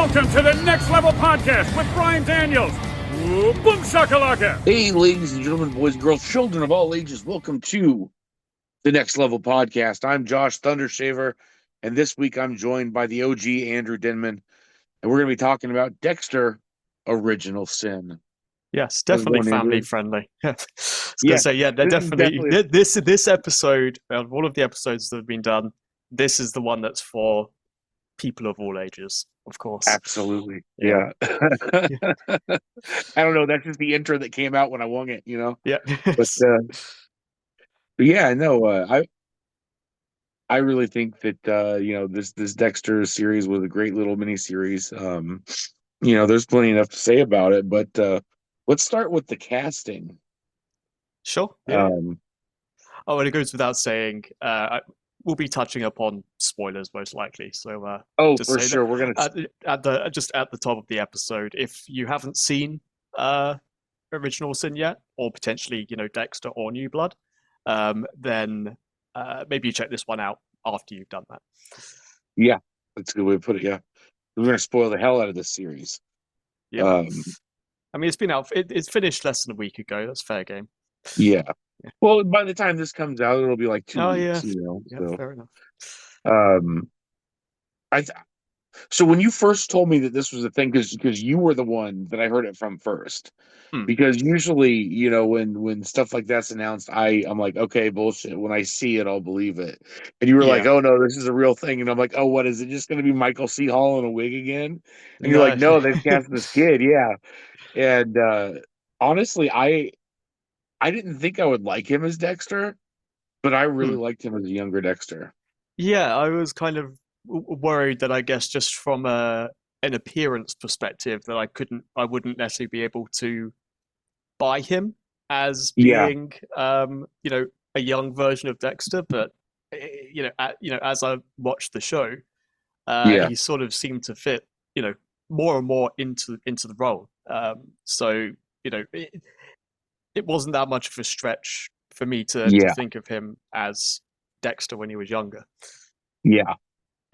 Welcome to the Next Level Podcast with Brian Daniels. Ooh, boom shakalaka. Hey, ladies and gentlemen, boys and girls, children of all ages, welcome to the Next Level Podcast. I'm Josh Thundershaver, and this week I'm joined by the OG Andrew Denman, and we're going to be talking about Dexter: Original Sin. Yes, definitely family friendly. I was going to say, yeah, they're definitely this episode, of all of the episodes that have been done, this is the one that's for people of all ages, of course. Absolutely. Yeah. I don't know. That's just the intro that came out when I wung it, you know? Yeah. But yeah, no, I really think that, this Dexter series was a great little mini series. There's plenty enough to say about it, but let's start with the casting. Sure. Yeah. And it goes without saying, we'll be touching upon spoilers most likely. So, for sure, we're gonna at the top of the episode. If you haven't seen Original Sin yet, or potentially Dexter or New Blood, then maybe you check this one out after you've done that. Yeah, that's a good way to put it. Yeah, we're gonna spoil the hell out of this series. Yeah, I mean, it's been out. It's finished less than a week ago. That's fair game. Yeah. Well, by the time this comes out, it'll be like 2 weeks. Yeah, so. Fair enough. So when you first told me that this was a thing, because you were the one that I heard it from first, because usually, when stuff like that's announced, I'm like, okay, bullshit. When I see it, I'll believe it. And you were like, oh no, this is a real thing. And I'm like, oh, what is it? Just going to be Michael C. Hall in a wig again? And you're like, no, they've cast this kid. Yeah. And honestly, I didn't think I would like him as Dexter, but I really liked him as a younger Dexter. Yeah, I was kind of worried that, I guess, just from an appearance perspective, that I wouldn't necessarily be able to buy him as being, a young version of Dexter. But as I watched the show, he sort of seemed to fit, more and more into the role. It wasn't that much of a stretch for me to think of him as Dexter when he was younger. Yeah,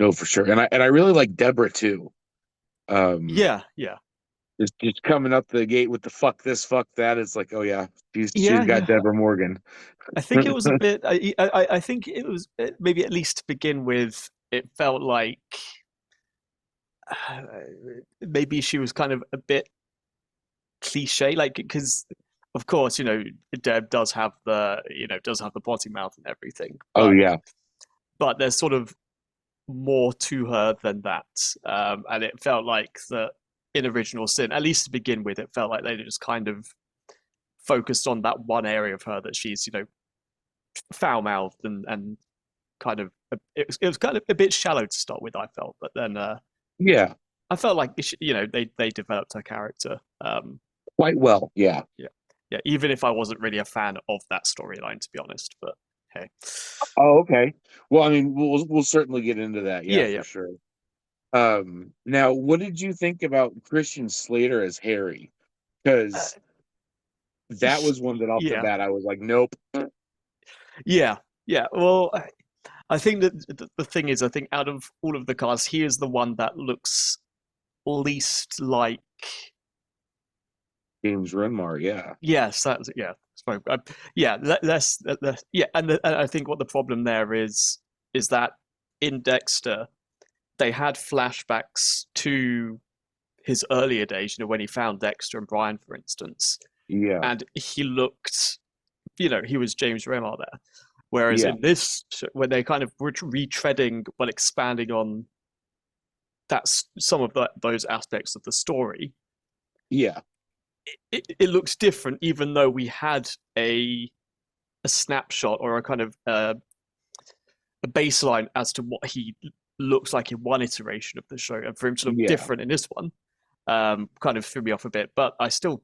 no, for sure. And I really like Deborah too. Yeah. Just coming up the gate with the fuck this, fuck that. It's like, oh yeah, she's got Deborah Morgan. I think it was a bit. I think it was maybe, at least to begin with, it felt like maybe she was kind of a bit cliche, like, because of course, Deb does have the potty mouth and everything. But there's sort of more to her than that. And it felt like that in Original Sin, at least to begin with, it felt like they just kind of focused on that one area of her that she's, foul-mouthed and kind of, it was kind of a bit shallow to start with, I felt. But then, I felt like, they developed her character quite well. Yeah. Yeah, even if I wasn't really a fan of that storyline, to be honest, but hey. Oh, okay. Well, I mean, we'll certainly get into that. Yeah, for sure. Now, what did you think about Christian Slater as Harry? Because that was one that off the bat I was like, nope. Yeah. Well, I think that the thing is, I think out of all of the cast, he is the one that looks least like James Renmar. Yeah. Yes, that's and I think what the problem there is that in Dexter they had flashbacks to his earlier days, when he found Dexter and Brian, for instance. Yeah. And he looked, he was James Remar there. Whereas in this, when they kind of were retreading, well, expanding on some of those aspects of the story. Yeah. It looks different, even though we had a snapshot or a kind of a baseline as to what he looks like in one iteration of the show, and for him to look different in this one, kind of threw me off a bit. But I still,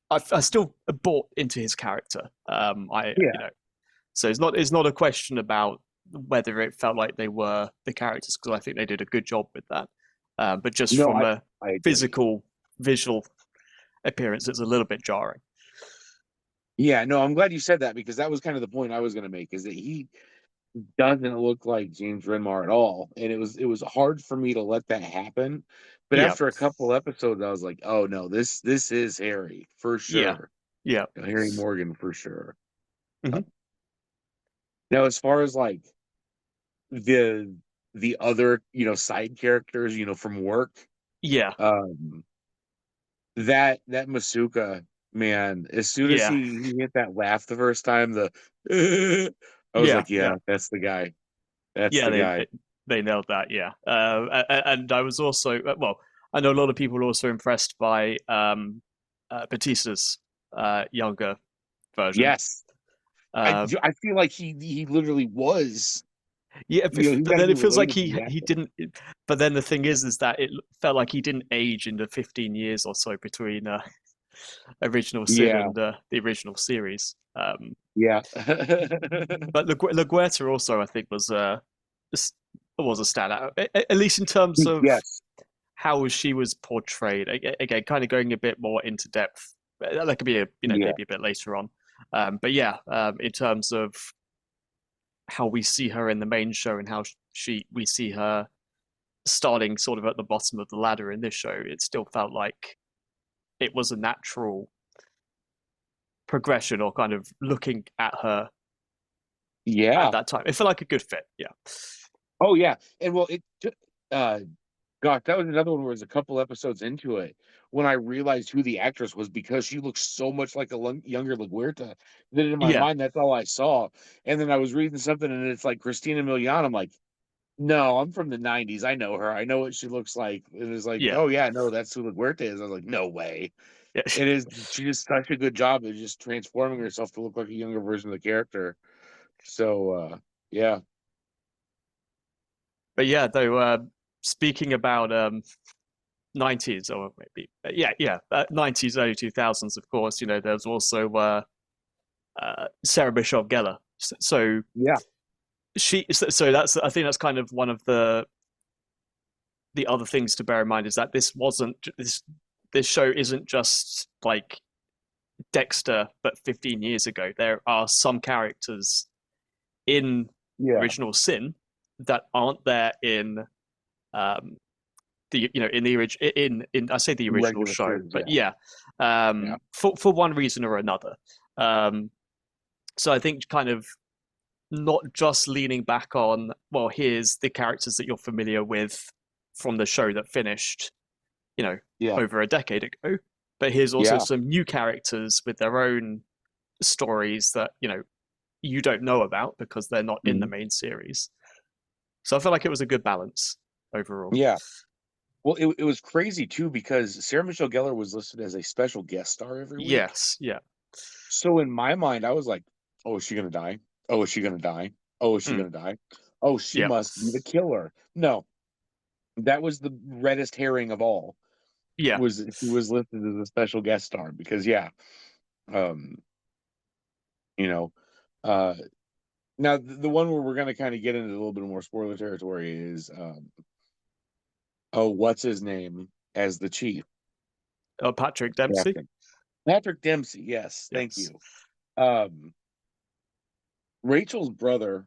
I still bought into his character. So it's not a question about whether it felt like they were the characters, because I think they did a good job with that. But just from a visual appearance, it's a little bit jarring. Yeah, no, I'm glad you said that, because that was kind of the point I was going to make, is that doesn't look like James Renmar at all, and it was hard for me to let that happen. But Yeah, after a couple episodes, I was like, oh no, this is Harry for yeah, sure. yeah. Harry Morgan for sure. Hmm. Now, as far as like the the other side characters from work, Yeah, um that Masuka man, as soon as yeah, he hit that laugh the first time, the I was yeah, like, yeah, yeah, that's the guy. That's yeah. the They guy. they nailed that. Yeah, and I was also well. I know a lot of people were also impressed by Batista's younger version. Yes. I Um, I feel like he literally was. yeah, He's but got to then be it feels like related to the he actor. didn't. But then the thing is that it felt like he didn't age in the 15 years or so between original Sin Yeah, and the original series. yeah. But LaGuerta also, I think, was a standout, at least in terms of Yes. how she was portrayed. Again, kind of going a bit more into depth. That could be Yeah. maybe a bit later on. But yeah, in terms of how we see her in the main show and how we see her starting sort of at the bottom of the ladder in this show, it still felt like it was a natural progression or kind of looking at her at Yeah. that time. It felt like a good fit. Yeah. Oh yeah. And well, it took uh gosh, that was another one where it was a couple episodes into it when I realized who the actress was, because she looks so much like a younger LaGuerta that in my Yeah. mind that's all I saw. And then I was reading something and it's like Christina Milian. I'm like, no, I'm from the '90s. I know her. I know what she looks like. It was like, Yeah. oh yeah, no, that's who LaGuerta is. I was like, no way. Yeah. It is. She did such a good job of just transforming herself to look like a younger version of the character. So yeah, But yeah, though, speaking about 90s or maybe, 90s, early 2000s, of course, there's also Sarah Michelle Gellar. So yeah, so that's, I think that's kind of one of the other things to bear in mind is that this show isn't just like Dexter, but 15 years ago. There are some characters in yeah. original Sin that aren't there in um, in the original in I say the original Regular show, series. but Yeah, yeah, yeah, for one reason or another. Um, so I think kind of not just leaning back on, well, here's the characters that you're familiar with from the show that finished, yeah, over a decade ago, but here's also yeah. some new characters with their own stories that you don't know about because they're not in the Mhm. main series. So I feel like it was a good balance overall. Yeah. Well, it was crazy too because Sarah Michelle Gellar was listed as a special guest star every week. Yes, yeah. So in my mind, I was like, "Oh, is she gonna die? Oh, is she gonna die? Oh, is she Mm, gonna die? Oh, she yeah, must be the killer." No, that was the reddest herring of all. yeah. Was she was listed as a special guest star because yeah, um, you know, uh, now the one where we're gonna kind of get into a little bit more spoiler territory is oh, what's his name as the chief? Patrick Dempsey. Yeah. Patrick Dempsey. Yes, thank Yes. you. Um, Rachel's brother,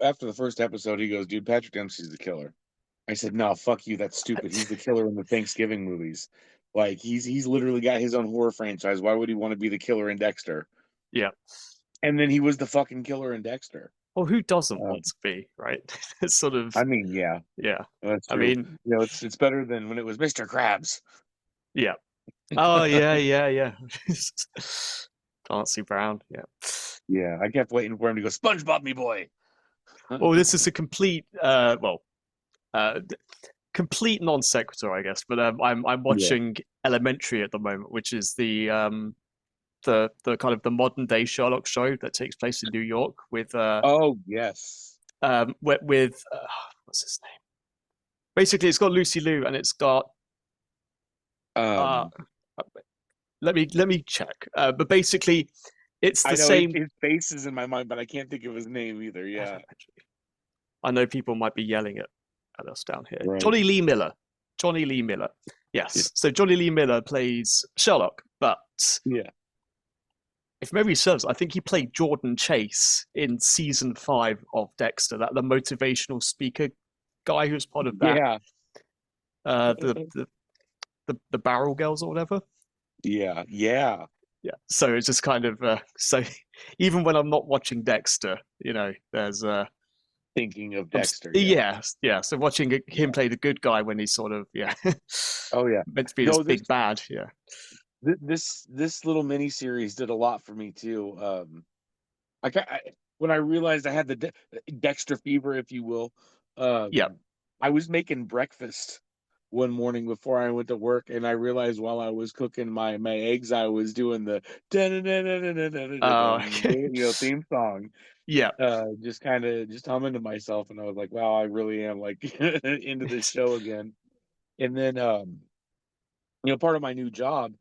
after the first episode, he goes, "Dude, Patrick Dempsey's the killer." I said, "No, fuck you. That's stupid. He's the killer in the Thanksgiving movies. Like he's literally got his own horror franchise. Why would he want to be the killer in Dexter?" Yeah. And then he was the fucking killer in Dexter. Well, who doesn't Um, want to be, right? It's sort of, I mean, yeah, yeah. that's I true. mean, It's better than when it was Mr. Krabs. yeah. Oh, yeah, yeah, yeah. Clancy Brown, yeah. Yeah, I kept waiting for him to go, "SpongeBob, me boy." Well, this is a complete, uh, complete non sequitur, I guess. But I'm Yeah. watching Elementary at the moment, which is the kind of the modern day Sherlock show that takes place in New York with Oh yes. what's his name? Basically, it's got Lucy Liu and it's got uh, Um, let me check. But basically, it's I the know same. his face is in my mind, but I can't think of his name either. Yeah. I know people might be yelling at us down here. Right. Johnny Lee Miller. Johnny Lee Miller. Yes. Yeah. So Johnny Lee Miller plays Sherlock, but Yeah. if memory serves, I think he played Jordan Chase in season 5 of Dexter, that the motivational speaker guy who's part of that. Yeah. The Barrel Girls or whatever. Yeah. Yeah. So it's just kind of so even when I'm not watching Dexter, there's Thinking of Dexter. yeah. So watching him play the good guy when he's sort of Oh yeah, meant to be this big bad. Yeah. This little mini series did a lot for me too. When I realized I had the Dexter fever, if you will, Yeah. I was making breakfast one morning before I went to work, and I realized while I was cooking my eggs, I was doing the theme song. Yeah. Just kind of just humming to myself, and I was like, wow, I really am like into this show again. And then part of my new job,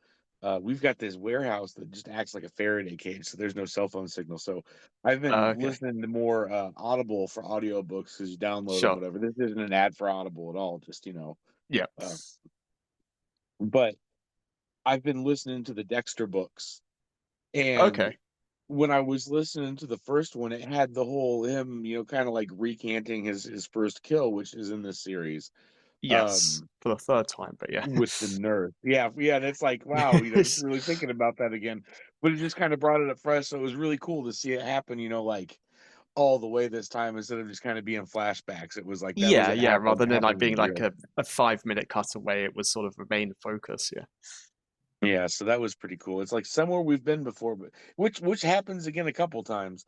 we've got this warehouse that just acts like a Faraday cage, so there's no cell phone signal. So I've been Okay. listening to more Audible for audiobooks because you download them, whatever. This isn't an ad for Audible at all, just Yeah. But I've been listening to the Dexter books, and Okay. when I was listening to the first one, it had the whole him, kind of like recanting his first kill, which is in this series. Yes, for the third time, but yeah. With the nurse. Yeah, and it's like, wow, just really thinking about that again. But it just kind of brought it up fresh. So it was really cool to see it happen, like all the way this time instead of just kind of being flashbacks. It was like that was yeah, rather than like being like a 5-minute cutaway, it was sort of the main focus, yeah. Yeah, so that was pretty cool. It's like somewhere we've been before, but which happens again a couple times.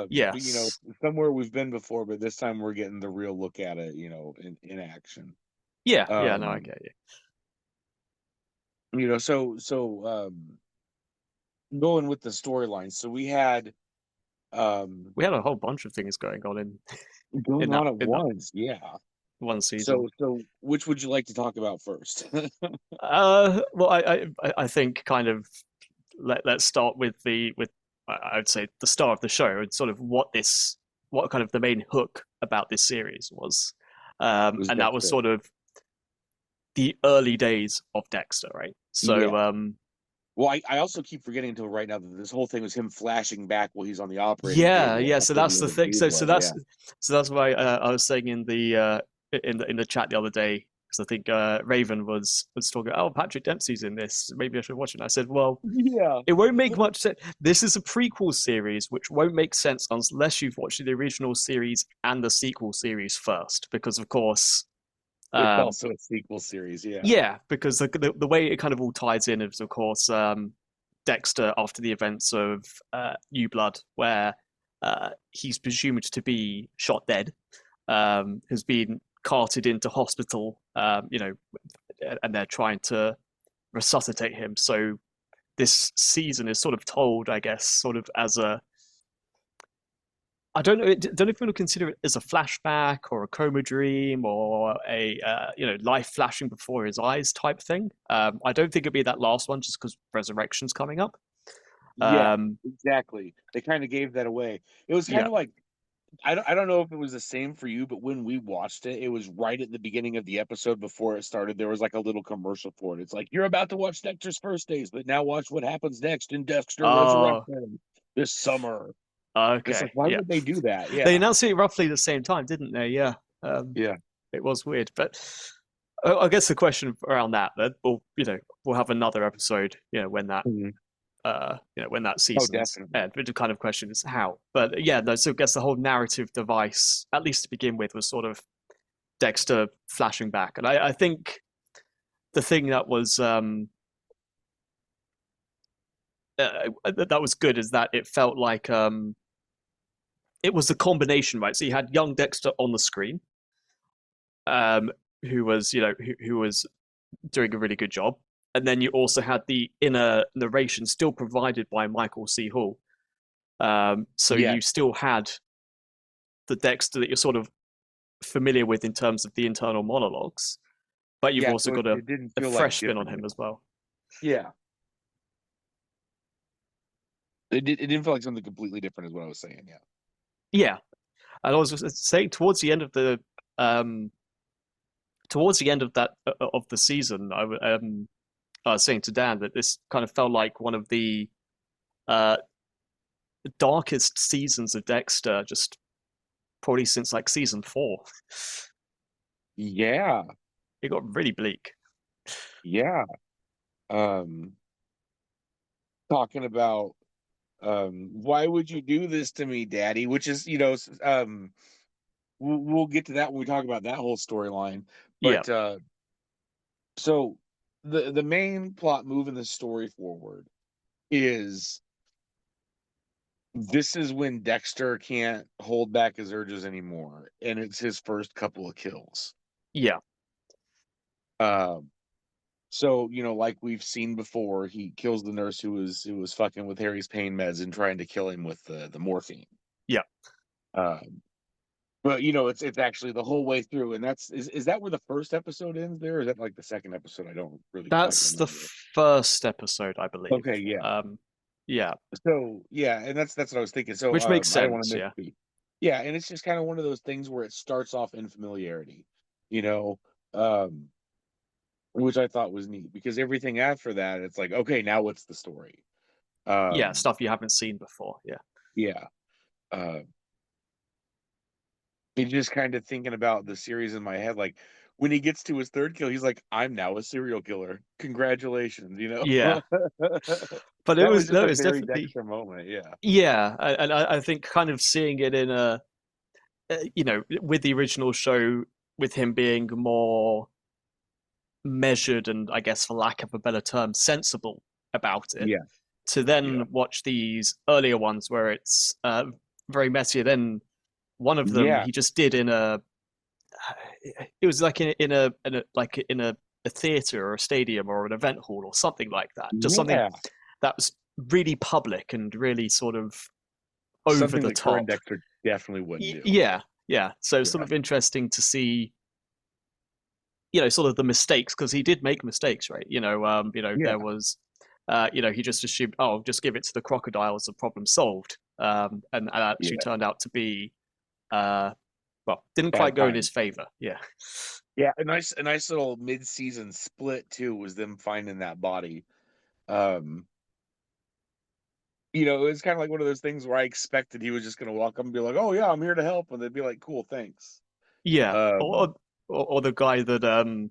Yes. But somewhere we've been before, but this time we're getting the real look at it, in action. Yeah, no, I get you. Going with the storyline. So we had a whole bunch of things going on in at once, yeah. One season. So which would you like to talk about first? Well, I think kind of let's start with I would say the star of the show and sort of what kind of the main hook about this series was. And Dexter. That was sort of the early days of Dexter, right? So well, I also keep forgetting until right now that this whole thing was him flashing back while he's on the operating table. Yeah. So that's the thing. So that's why I was saying in the chat the other day, because I think Raven was talking. Oh, Patrick Dempsey's in this. Maybe I should watch it. And I said, well, yeah, it won't make much sense. This is a prequel series, which won't make sense unless you've watched the original series and the sequel series first, because of course. It's also a sequel series, yeah. Yeah, because the way it kind of all ties in is, of course, Dexter after the events of New Blood, where he's presumed to be shot dead, has been carted into hospital, and they're trying to resuscitate him. So this season is sort of told, I guess, sort of as a I don't know if you want to consider it as a flashback or a coma dream or a life flashing before his eyes type thing. I don't think it'd be that last one just because Resurrection's coming up. Yeah, exactly. They kind of gave that away. It was kind of like I don't know if it was the same for you, but when we watched it, it was right at the beginning of the episode before it started. There was like a little commercial for it. It's like, you're about to watch Dexter's first days, but now watch what happens next in Dexter Resurrection this summer. Okay. It's like, why would they do that? Yeah. They announced it roughly the same time, didn't they? Yeah. Yeah. It was weird, but I guess the question around that we'll have another episode, when that when that season's end. But the kind of question is how. But yeah, no, so I guess the whole narrative device, at least to begin with, was sort of Dexter flashing back. And I think the thing that was that was good is that it felt like it was a combination, right? So you had young Dexter on the screen, who was doing a really good job, and then you also had the inner narration still provided by Michael C. Hall. You still had the Dexter that you're sort of familiar with in terms of the internal monologues, but you've also got a fresh spin on him as well. Yeah. It didn't feel like something completely different, is what I was saying. Yeah. Yeah, and I was just saying towards the end of the season, I was saying to Dan that this kind of felt like one of the the darkest seasons of Dexter, just probably since like season 4. Yeah. It got really bleak. Yeah. Talking about why would you do this to me, Daddy? Which is, we'll get to that when we talk about that whole storyline. Yeah. But so the main plot moving the story forward is this is when Dexter can't hold back his urges anymore, and it's his first couple of kills. Yeah. So like we've seen before, he kills the nurse who was fucking with Harry's pain meds and trying to kill him with the morphine. Yeah. But it's actually the whole way through, and is that where the first episode ends there, or is that like the second episode? I don't really quite That's the remember. first episode, I believe. Okay, yeah. Yeah. So yeah, and that's what I was thinking. So Which makes I don't want sense, to yeah. misspeak. Yeah, and it's just kind of one of those things where it starts off in familiarity, which I thought was neat because everything after that, it's like, okay, now what's the story? Yeah, stuff you haven't seen before. Yeah. Yeah. And just kind of thinking about the series in my head, like when he gets to his third kill, he's like, "I'm now a serial killer. Congratulations!" Yeah. But That was just a it's very definitely Dexter moment. Yeah. Yeah, and I think kind of seeing it in a with the original show, with him being more measured and, I guess, for lack of a better term, sensible about it. Yeah. To then Yeah. watch these earlier ones where it's very messy. Then one of them Yeah. he just did in a. It was like in a theater or a stadium or an event hall or something like that. Just something Yeah. that was really public and really sort of over Something the that top. current Dexter definitely wouldn't do. Yeah. So it's sort of interesting to see, sort of the mistakes, because he did make mistakes, right? There was, he just assumed, oh, just give it to the crocodiles, the problem solved, and that actually turned out to be, didn't quite go in his favor. Yeah. Yeah, a nice little mid-season split too was them finding that body. It was kind of like one of those things where I expected he was just going to walk up and be like, "Oh yeah, I'm here to help," and they'd be like, "Cool, thanks." Yeah, or the guy that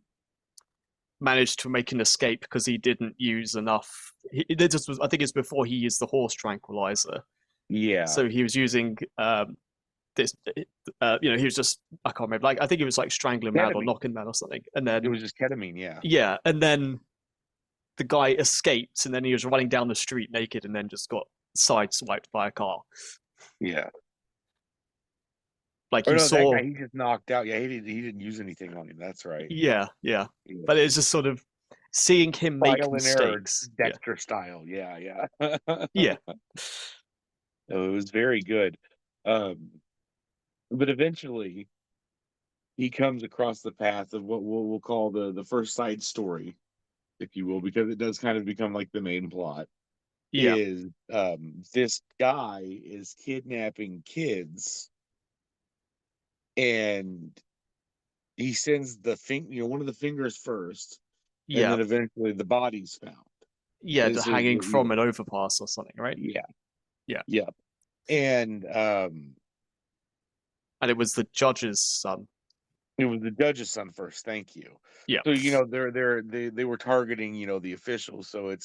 managed to make an escape because he didn't use enough. I think it's before he used the horse tranquilizer. Yeah. So he was using this. He was just, I can't remember. Like I think he was like strangling him out or knocking him out or something, and then it was just ketamine. Yeah. Yeah, and then the guy escaped, and then he was running down the street naked, and then just got sideswiped by a car. Yeah. Like you saw, that guy, he just knocked out. Yeah, he didn't use anything on him. That's right. Yeah. But it's just sort of seeing him make mistakes, Dexter style. Yeah. Yeah. It was very good. But eventually, he comes across the path of what we'll call the first side story, if you will, because it does kind of become like the main plot. Yeah. Is this guy is kidnapping kids, and he sends one of the fingers first, and then eventually the body's found. Yeah, hanging from an overpass or something, right? Yeah. And it was the judge's son. It was the judge's son first. Thank you. Yeah. So they were targeting the officials. So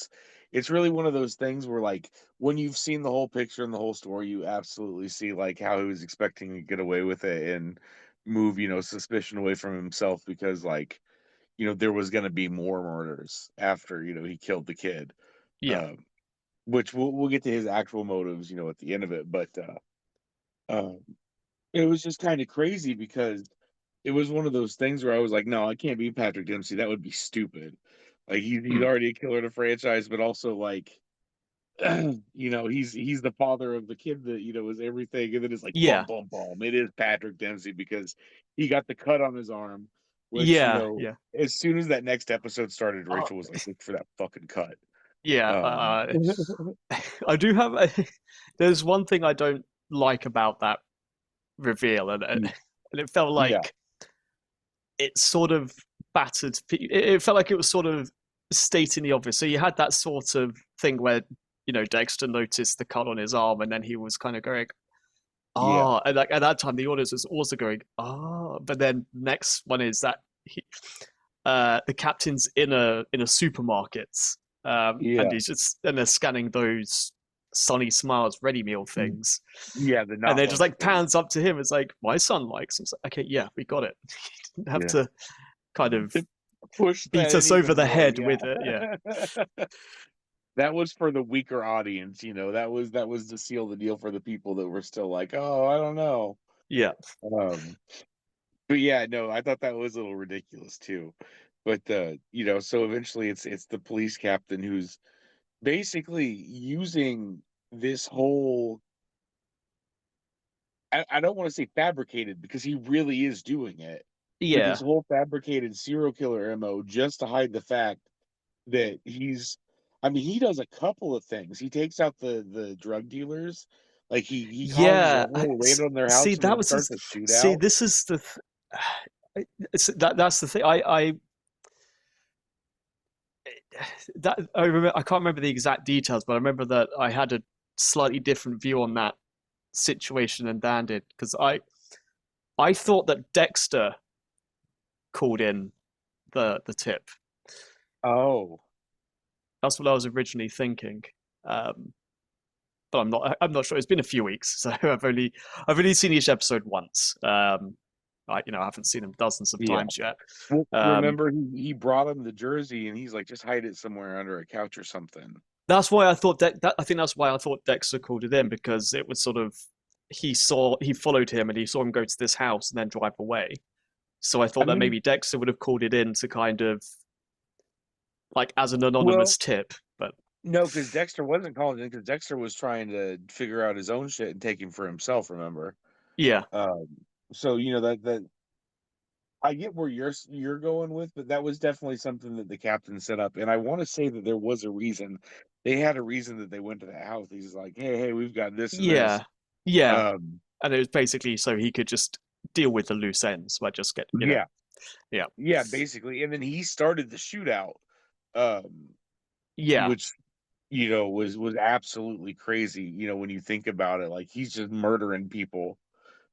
it's really one of those things where, like, when you've seen the whole picture and the whole story, you absolutely see like how he was expecting to get away with it and move suspicion away from himself, because like there was going to be more murders after he killed the kid. Yeah. Which we'll get to his actual motives at the end of it, but it was just kind of crazy because it was one of those things where I was like, no, I can't be Patrick Dempsey. That would be stupid. Like he's already a killer in a franchise, but also like, he's the father of the kid that was everything, and then it's like, boom, boom, boom. It is Patrick Dempsey because he got the cut on his arm. Which, as soon as that next episode started, Rachel was like, look for that fucking cut. Yeah, I do have. There's one thing I don't like about that reveal, and it felt like it sort of battered. It felt like it was sort of stating the obvious. So you had that sort of thing where Dexter noticed the cut on his arm, and then he was kind of going, Yeah. and like at that time the audience was also going, but then next one is that the captain's in a supermarket, and they're scanning those Sunny Smiles ready meal things. Yeah, and they just like pans up to him. It's like, my son likes them. It's like, okay, yeah, we got it. You didn't have to kind of push beat us over the head with it. Yeah. That was for the weaker audience, that was to seal the deal for the people that were still like, oh, I don't know. Yeah. But yeah, no, I thought that was a little ridiculous too. But so eventually it's the police captain who's basically using this whole, I don't want to say fabricated, because he really is doing it. But this whole fabricated serial killer MO just to hide the fact that he does a couple of things. He takes out the drug dealers, like he causes a whole raid on their house. See, that was starts a shootout. this is the that's the thing. I remember. I can't remember the exact details, but I remember that I had a slightly different view on that situation than Dan did, because I thought that Dexter called in the tip. Oh, that's what I was originally thinking. But I'm not sure. It's been a few weeks, so I've only seen each episode once. I haven't seen them dozens of times yet. Well, remember, he brought him the jersey, and he's like, just hide it somewhere under a couch or something. That's why I thought I think that's why I thought Dexter called it in, because it was sort of, he followed him and he saw him go to this house and then drive away. So I thought that maybe Dexter would have called it in to kind of like as an anonymous tip, but no, because Dexter wasn't calling it in, because Dexter was trying to figure out his own shit and take him for himself. Remember? Yeah. So that I get where you're going with, but that was definitely something that the captain set up, and I want to say that there was a reason. They had a reason that they went to that house. He's like, hey, we've got this. And this. And it was basically so he could just deal with the loose ends by just get basically. And then he started the shootout, which was absolutely crazy. When you think about it, like, he's just murdering people.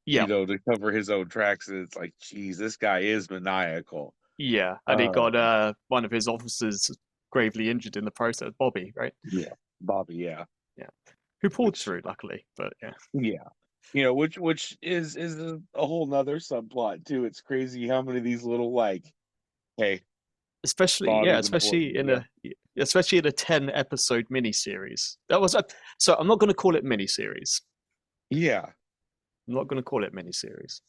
To cover his own tracks. And it's like, geez, this guy is maniacal. Yeah, and he got one of his officers gravely injured in the process, Bobby, right? Yeah, Bobby, yeah. Who pulled through, luckily, but which is a whole nother subplot too. It's crazy how many of these little, like, hey, especially in a 10-episode miniseries. That was so I'm not going to call it miniseries. Yeah. I'm not going to call it miniseries.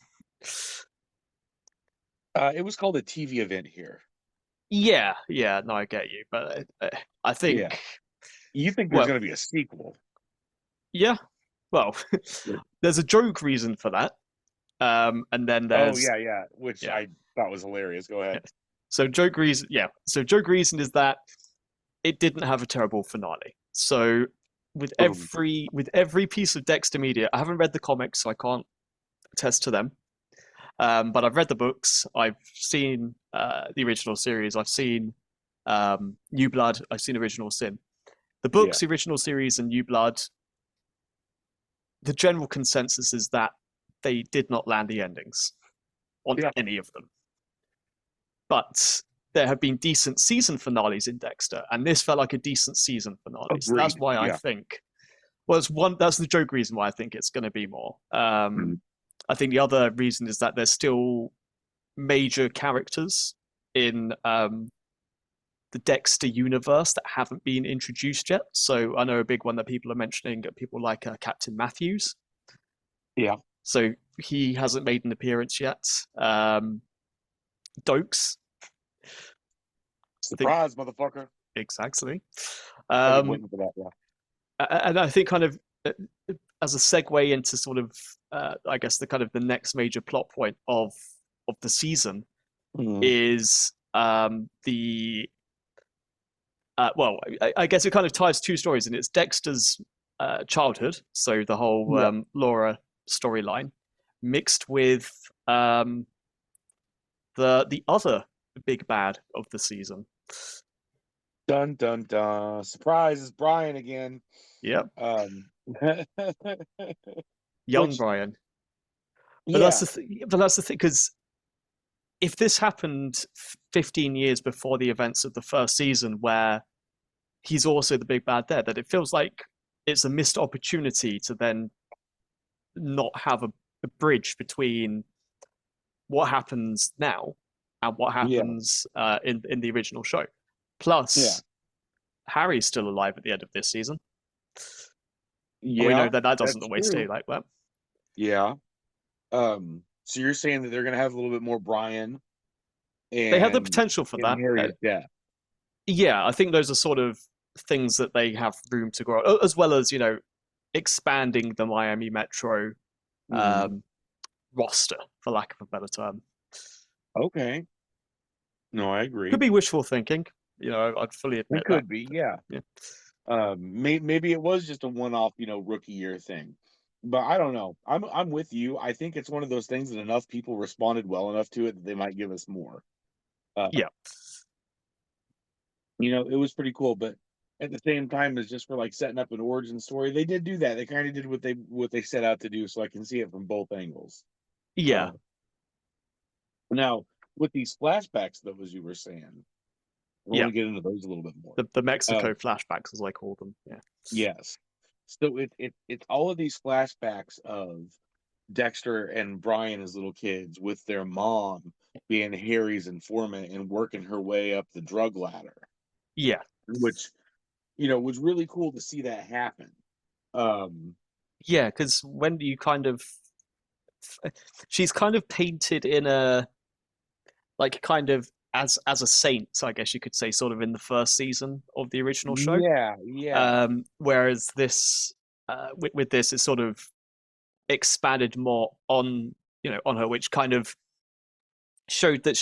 It was called a TV event here. Yeah, no, I get you, but I think you think there's going to be a sequel. Yeah, well, there's a joke reason for that, and then there's which I thought was hilarious. Go ahead. So joke reason is that it didn't have a terrible finale. So with every piece of Dexter media, I haven't read the comics, so I can't attest to them. But I've read the books. I've seen the original series. I've seen New Blood. I've seen Original Sin. The books, the original series, and New Blood. The general consensus is that they did not land the endings on any of them. But there have been decent season finales in Dexter, and this felt like a decent season finale. So that's why I think. Well, that's the joke reason why I think it's going to be more. I think the other reason is that there's still major characters in the Dexter universe that haven't been introduced yet. So I know a big one that people are mentioning, people like Captain Matthews. Yeah. So he hasn't made an appearance yet. Dokes. Surprise, motherfucker. Exactly. I'm waiting for that, and I think kind of as a segue into sort of, I guess the kind of the next major plot point of the season is I guess it kind of ties two stories, and it's Dexter's childhood, so the whole Laura storyline, mixed with the other big bad of the season, Dun dun dun! Surprise! It's Brian again. Yep, young Which, Brian. But yeah, that's the thing, because if this happened 15 years before the events of the first season, where he's also the big bad there, that it feels like it's a missed opportunity to then not have a bridge between what happens now and what yeah, happens in the original show. yeah, Plus, Harry's still alive at the end of this season, and we know yeah. that that doesn't That's always stay true. like that. Yeah. So you're saying that they're gonna have a little bit more Brian They have the and potential for that. Harry's death. Yeah, I think those are sort of things that they have room to grow, as well as expanding the Miami Metro Mhm. roster, for lack of a better term. Okay. No, I Could agree. be wishful thinking. I'd fully It admit that. could be, yeah. Yeah. Maybe it was just a one-off, rookie year thing. But I don't know. I'm with you. I think it's one of those things that enough people responded well enough to it that they might give us more. Uh, Yeah. it was pretty cool, but at the same time, as just for like setting up an origin story, they did do that. They kind of did what they set out to do, so I can see it from both angles. Yeah. Uh, Now, with these flashbacks, though, as you were saying, I want Yeah. to get into those a little bit more. The Mexico Uh, flashbacks, as I call them. Yeah. yes. So it's all of these flashbacks of Dexter and Brian as little kids with their mom being Harry's informant and working her way up the drug ladder, Yeah. which was really cool to see that happen. Um, Yeah, because when you she's kind of painted in a kind of as a saint, I guess you could say, sort of in the first season of the original show. yeah, yeah, Whereas this, with this, it's sort of expanded more on on her, which kind of showed that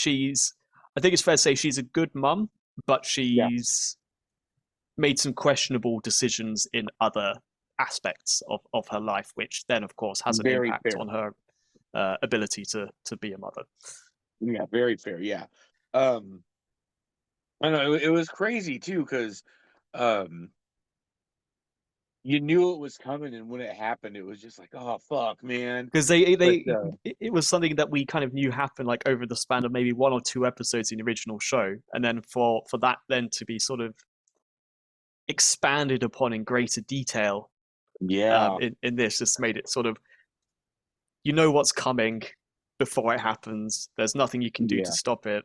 I think it's fair to say she's a good mum, but yeah, she's made some questionable decisions in other aspects of her life, which then, of course, has an very impact fair. on her ability to be a mother. Yeah, very fair. Yeah. Um, I know it was crazy too because um, you knew it was coming, and when it happened, it was just like, oh fuck, man. Because But it was something that we kind of knew happened like over the span of maybe one or two episodes in the original show, and then for that then to be sort of expanded upon in greater detail yeah, in this just made it sort of what's coming before it happens. There's nothing you can do to yeah, stop it,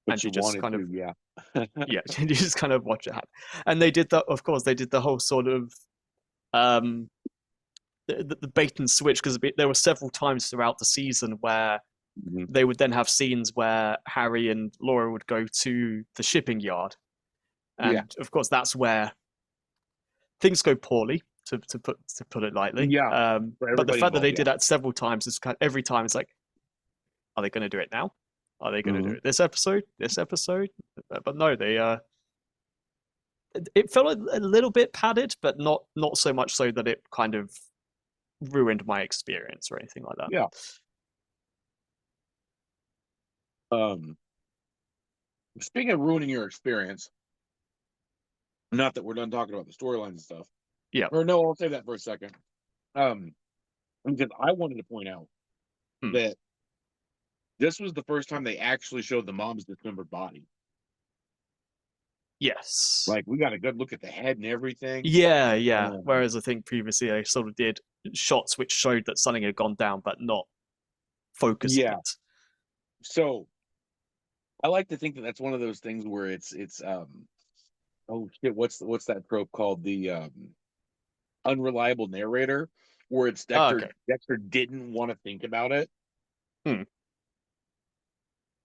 but and you you just wanted kind of to, yeah, yeah, you just kind of watch it happen. And they did that, of course. They did the whole sort of um, the bait and switch, because there were several times throughout the season where Mhm. they would then have scenes where Harry and Laura would go to the shipping yard, Yeah, and of course that's where things go poorly, to put it lightly. yeah, for But the everybody fact that involved, they yeah. did that several times is every time it's like, are they going to do it now? Are they going to do Mhm. it this episode? This episode? But no, they it felt a little bit padded, but not so much so that it kind of ruined my experience or anything like that. Yeah. Um, Speaking of ruining your experience, not that we're done talking about the storylines and stuff. Yeah. Or no, I'll save that for a second. Um, because I wanted to point out Hmm. that this was the first time they actually showed the mom's dismembered body. Yes. Like, we got a good look at the head and everything. Yeah, yeah. Um, Whereas I think previously they sort of did shots which showed that something had gone down, but not focusing yeah. it. So I like to think that that's one of those things where it's oh shit, what's that trope called? The unreliable narrator, where it's Oh, okay. Dexter didn't want to think about it, Hmm.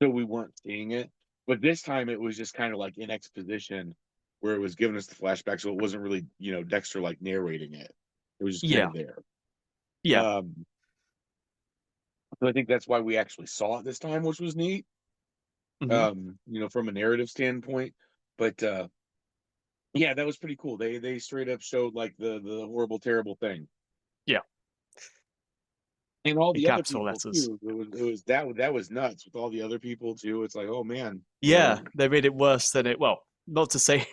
so we weren't seeing it. But this time it was just kind of like in exposition, where it was giving us the flashback, so it wasn't really Dexter like narrating it. It was just kind Yeah, of there. yeah. So I think that's why we actually saw it this time, which was neat. Hmm. From a narrative standpoint. But yeah, that was pretty cool. They straight up showed like the horrible, terrible thing. Yeah. And all In the other capital people letters. too. That was nuts with all the other people too. It's like, oh man, Yeah, they made it worse than it. Well, not to say,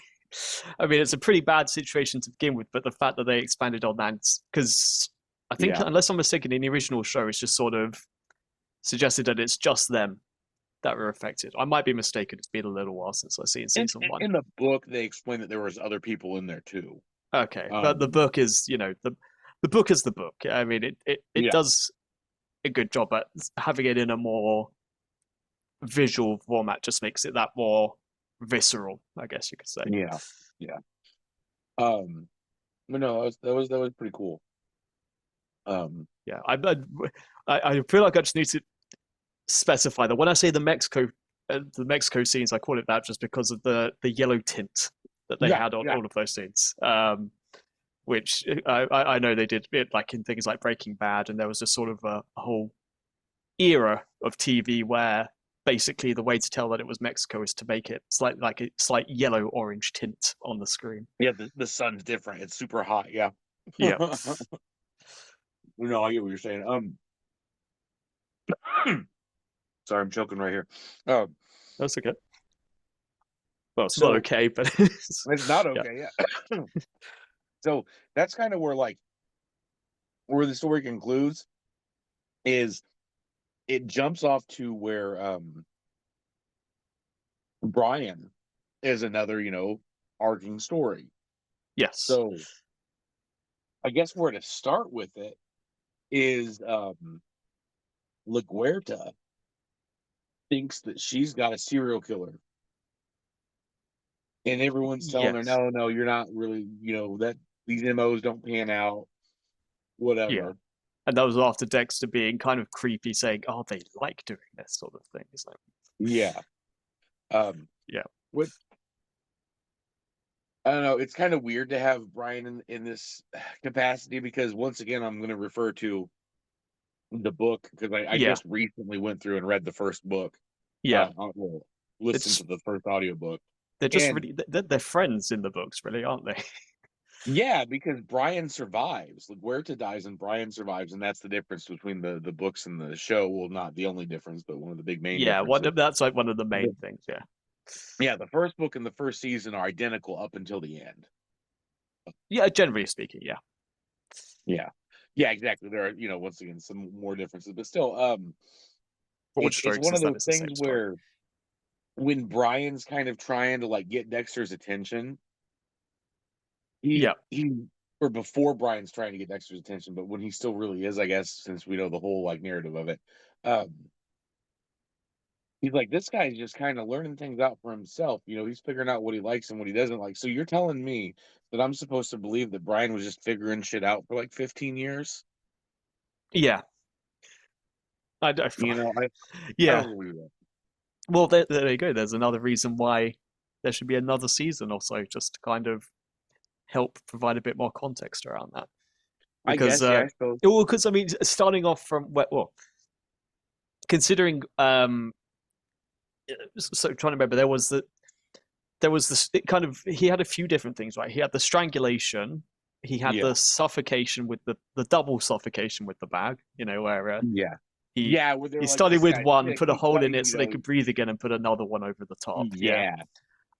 I mean, it's a pretty bad situation to begin with, but the fact that they expanded on that, because I think, unless I'm mistaken, in the original show, it's just sort of suggested that it's just them that were affected. I might be mistaken. It's been a little while since I've seen season one. In the book, they explained that there was other people in there too. Okay, but the book is, the book is the book. I mean, it does a good job at having it in a more visual format. Just makes it that more visceral, I guess you could say. Yeah. But no, that was pretty cool. Yeah, I feel like I just need to specify that when I say the Mexico scenes, I call it that just because of the yellow tint that they had on all of those scenes. Which I know they did it like in things like Breaking Bad, and there was just sort of a whole era of TV where basically the way to tell that it was Mexico is to make it like a slight yellow orange tint on the screen. Yeah, the sun's different. It's super hot. Yeah. Yeah. No, I get what you're saying. Sorry, I'm choking right here. That's okay. Well, it's not okay, but it's not okay. Yeah. So that's kind of where the story concludes. Is it jumps off to where Brian is another, arcing story. Yes. So I guess where to start with it is LaGuerta thinks that she's got a serial killer. And everyone's telling her, no, you're not really, that these MOs don't pan out, whatever. Yeah. And that was after Dexter being kind of creepy, saying, "Oh, they like doing this sort of thing." It's like, yeah. Yeah. What? I don't know. It's kind of weird to have Brian in this capacity because once again, I'm going to refer to the book because I just recently went through and read the first book. Yeah. Listened to the first audiobook. They're just they're friends in the books, really, aren't they? Yeah, because Brian survives. LaGuerta dies and Brian survives, and that's the difference between the books and the show. Well, not the only difference, but one of the big main differences. That's like one of the main things, yeah. Yeah, the first book and the first season are identical up until the end. Yeah, generally speaking, yeah. Yeah. Yeah, exactly. There are, once again, some more differences, but still, it's one of those things where when Brian's kind of trying to get Dexter's attention, or before Brian's trying to get Dexter's attention, but when he still really is, I guess, since we know the whole narrative of it, he's like, this guy's just kind of learning things out for himself. He's figuring out what he likes and what he doesn't like. So you're telling me that I'm supposed to believe that Brian was just figuring shit out for 15 years? Yeah. I don't believe that. Well, there you go. There's another reason why there should be another season or so, just to kind of help provide a bit more context around that. Because, I guess, yeah. Because I mean, starting off from considering, so trying to remember, there was this kind of, he had a few different things, right? He had the strangulation, he had the suffocation with the double suffocation with the bag, where he started with one, put a hole in it so they could breathe again, and put another one over the top. Yeah.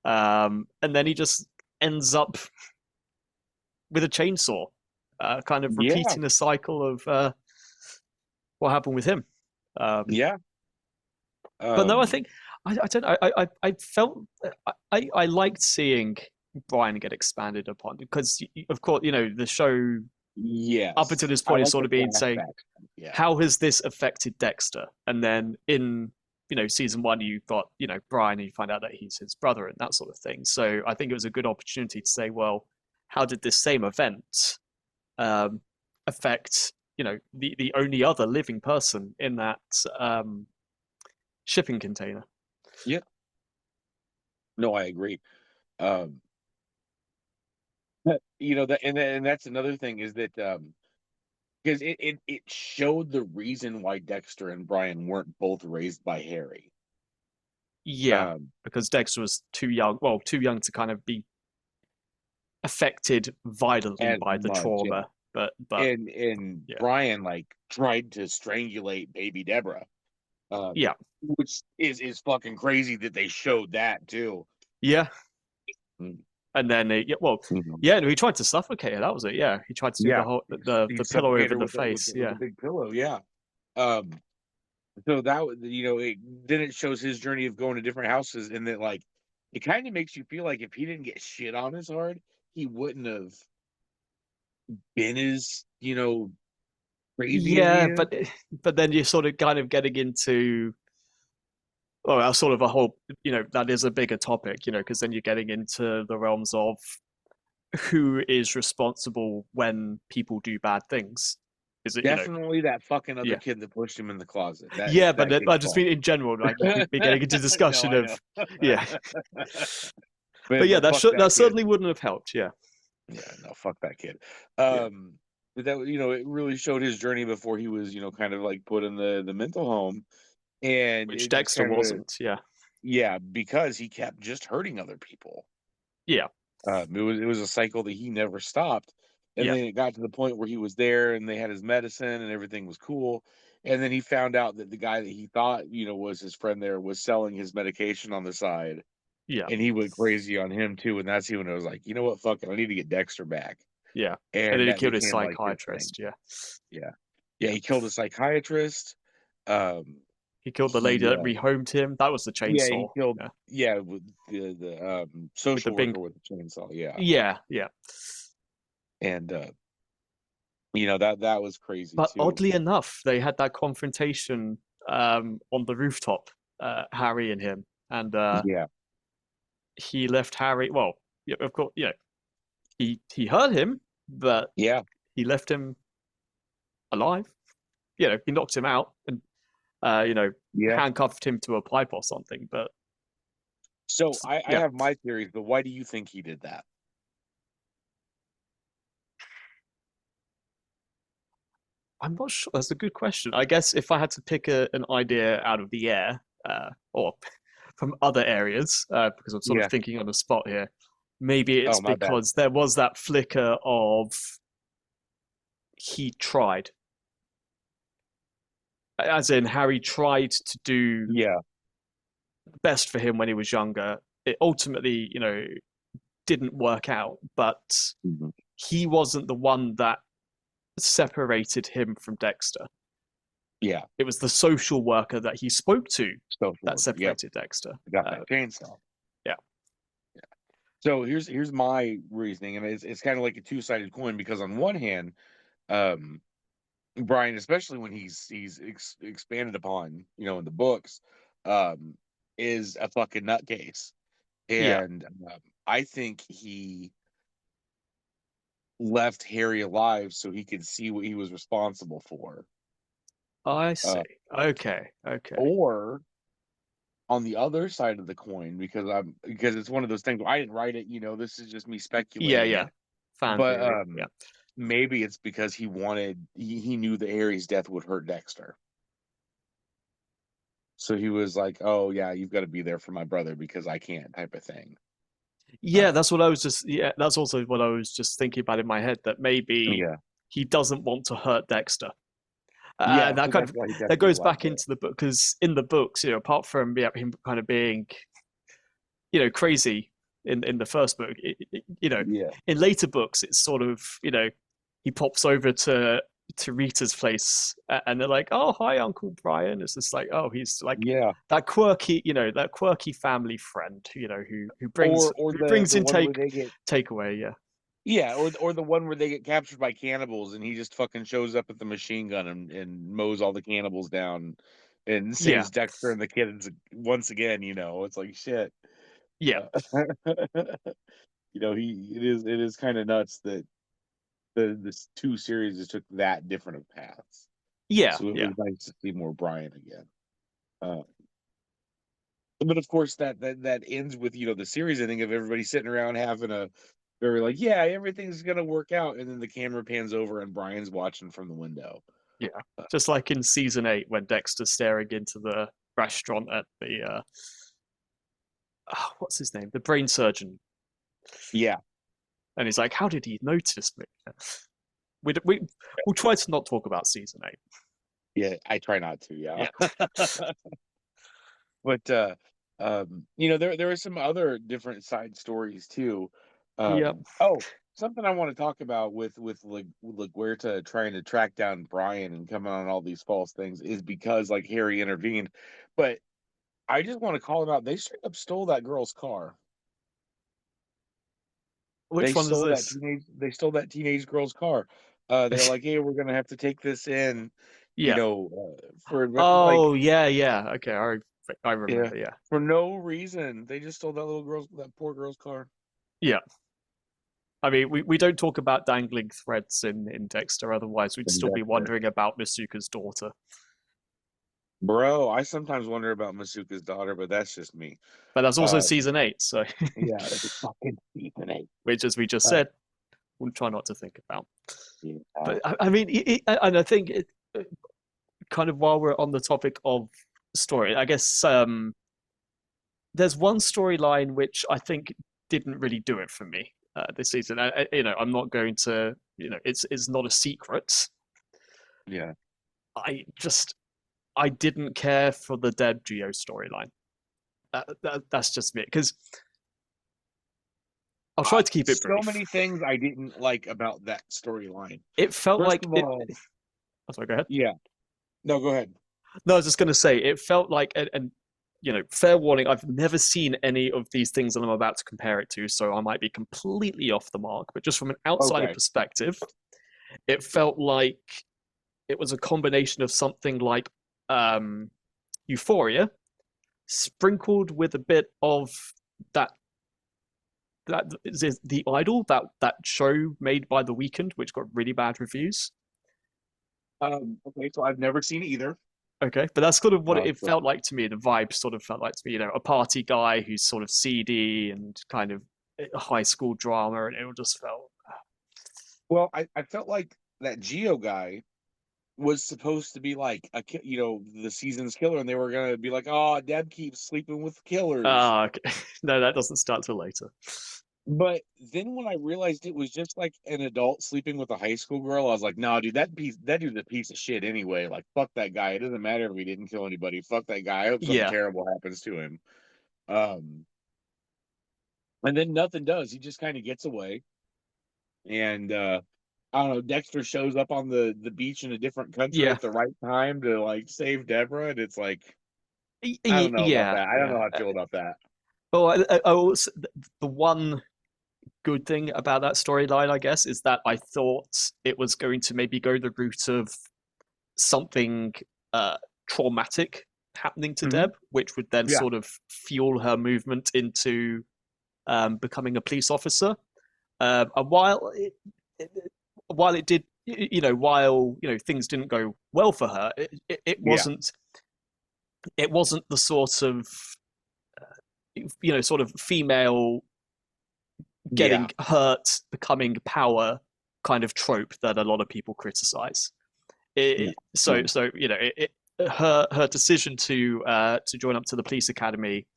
And then he just ends up with a chainsaw, kind of repeating the cycle of what happened with him. But no, I think I don't know. I felt I liked seeing Brian get expanded upon because, of course, the show. Yes. Up until this point, it's sort of been saying, how has this affected Dexter? And then in season one, you've got Brian, and you find out that he's his brother and that sort of thing. So I think it was a good opportunity to say, well, how did this same event affect the only other living person in that shipping container? Yeah. No, I agree. That, and that's another thing is that because it showed the reason why Dexter and Brian weren't both raised by Harry. Yeah, because Dexter was too young to kind of be affected violently by the trauma. Yeah. But Brian tried to strangulate baby Deborah. Which is fucking crazy that they showed that too. Yeah. And then no, he tried to suffocate her. That was it. Yeah, he tried to do the pillow over the face. With a big pillow. Yeah. So that then it shows his journey of going to different houses, and that like it kind of makes you feel like if he didn't get shit on as hard, he wouldn't have been as crazy. Yeah, but then you're sort of kind of getting into sort of a whole that is a bigger topic, because then you're getting into the realms of who is responsible when people do bad things. Is it definitely that fucking other kid that pushed him in the closet? But I just mean in general, like you'd be getting into discussion of but yeah, that certainly wouldn't have helped. Yeah, no, fuck that kid. But that it really showed his journey before he was kind of like put in the mental home, and which Dexter wasn't. Because he kept just hurting other people. It was a cycle that he never stopped. And then it got to the point where he was there and they had his medicine and everything was cool. And then he found out that the guy that he thought, was his friend there was selling his medication on the side. Yeah. And he went crazy on him too. And that's when I was like, you know what? Fuck it. I need to get Dexter back. Yeah. And then he killed his psychiatrist. Yeah. He killed a psychiatrist. He killed the lady that rehomed him. That was the chainsaw. Yeah, he killed. With the social worker with the chainsaw. Yeah. And that was crazy. But too. Oddly enough, they had that confrontation on the rooftop, Harry and him, and he left Harry. Well, of course, he hurt him, but he left him alive. He knocked him out and handcuffed him to a pipe or something. But so I have my theories, but why do you think he did that? I'm not sure. That's a good question. I guess if I had to pick an idea out of the air, or from other areas, because I'm sort of thinking on the spot here, maybe it's because there was that flicker of he tried. As in, Harry tried to do best for him when he was younger. It ultimately, didn't work out, but he wasn't the one that separated him from Dexter. It was the social worker that he spoke to that separated Dexter. Got that chainsaw. So here's my reasoning, and it's kind of like a two-sided coin, because on one hand, Brian, especially when he's expanded upon, in the books, is a fucking nutcase, and I think he left Harry alive so he could see what he was responsible for. I see. Okay. Or on the other side of the coin, because it's one of those things where I didn't write it. This is just me speculating. But maybe it's because he knew that Harry's death would hurt Dexter. So he was like, "Oh yeah, you've got to be there for my brother because I can't," type of thing. That's what I was just. That's also what I was just thinking about in my head. That maybe he doesn't want to hurt Dexter. That goes back into the book, because in the books, apart from him kind of being, crazy in the first book, in later books, it's sort of he pops over to Rita's place and they're like, "Oh, hi, Uncle Brian." It's just like, oh, he's like that quirky family friend, who brings in takeaway. Or the one where they get captured by cannibals and he just fucking shows up at the machine gun and mows all the cannibals down and saves Dexter and the kids once again. It's like shit. It is kind of nuts that the two series took that different of paths. So it was nice to see more Brian again. But of course that ends with the series ending of everybody sitting around having a very like, everything's gonna work out, and then the camera pans over and Brian's watching from the window. Just like in season 8 when Dexter's staring into the restaurant at the what's his name, the brain surgeon. And he's like, "How did he notice me?" We'll try to not talk about season 8. I try not to. But there are some other different side stories too. Yep. Oh, something I want to talk about with like LaGuerta trying to track down Brian and coming on all these false things is because like Harry intervened, but I just want to call him out. They straight up stole that girl's car. Which one is this? They stole that teenage girl's car. They're like, hey, we're gonna have to take this in, Yeah. for like, Oh, yeah. Okay, I remember. Yeah. for no reason. They just stole that poor girl's car. Yeah. I mean, we don't talk about dangling threads in Dexter, otherwise we'd still be wondering about Masuka's daughter. Bro, I sometimes wonder about Masuka's daughter, but that's just me. But that's also season 8, so yeah, it's fucking season 8. Which, as we just said, we'll try not to think about. Yeah. But I mean, and I think kind of while we're on the topic of story, I guess there's one storyline which I think didn't really do it for me this season. I'm not going to, it's not a secret. Yeah. I didn't care for the Deb Geo storyline. That's just me, because I'll try to keep it brief. So many things I didn't like about that storyline. It felt First like of all, sorry, go ahead. Yeah. No, go ahead. No, I was just going to say, it felt like, and fair warning, I've never seen any of these things that I'm about to compare it to, so I might be completely off the mark. But just from an outsider perspective, it felt like it was a combination of something like Euphoria, sprinkled with a bit of that is The Idol, that show made by The Weeknd, which got really bad reviews. Okay, so I've never seen it either. Okay, but that's sort of what it felt like to me. The vibe sort of felt like to me, a party guy who's sort of seedy and kind of high school drama, and it just felt. Well, I felt like that Geo guy was supposed to be like the season's killer, and they were gonna be like, oh, Deb keeps sleeping with killers. Okay. No, that doesn't start till later. But then when I realized it was just like an adult sleeping with a high school girl, I was like, no, dude, that dude's a piece of shit anyway. Like, fuck that guy. It doesn't matter if he didn't kill anybody. Fuck that guy. I hope something terrible happens to him. And then nothing does. He just kind of gets away. And I don't know, Dexter shows up on the beach in a different country at the right time to like save Deborah, and it's like, I don't know about that. I don't know how I feel about that. Oh, the one good thing about that storyline, I guess, is that I thought it was going to maybe go the route of something traumatic happening to Deb, which would then sort of fuel her movement into becoming a police officer. And while it did, while things didn't go well for her, it wasn't the sort of sort of female getting hurt, becoming power kind of trope that a lot of people criticize. Her decision to join up to the police academy,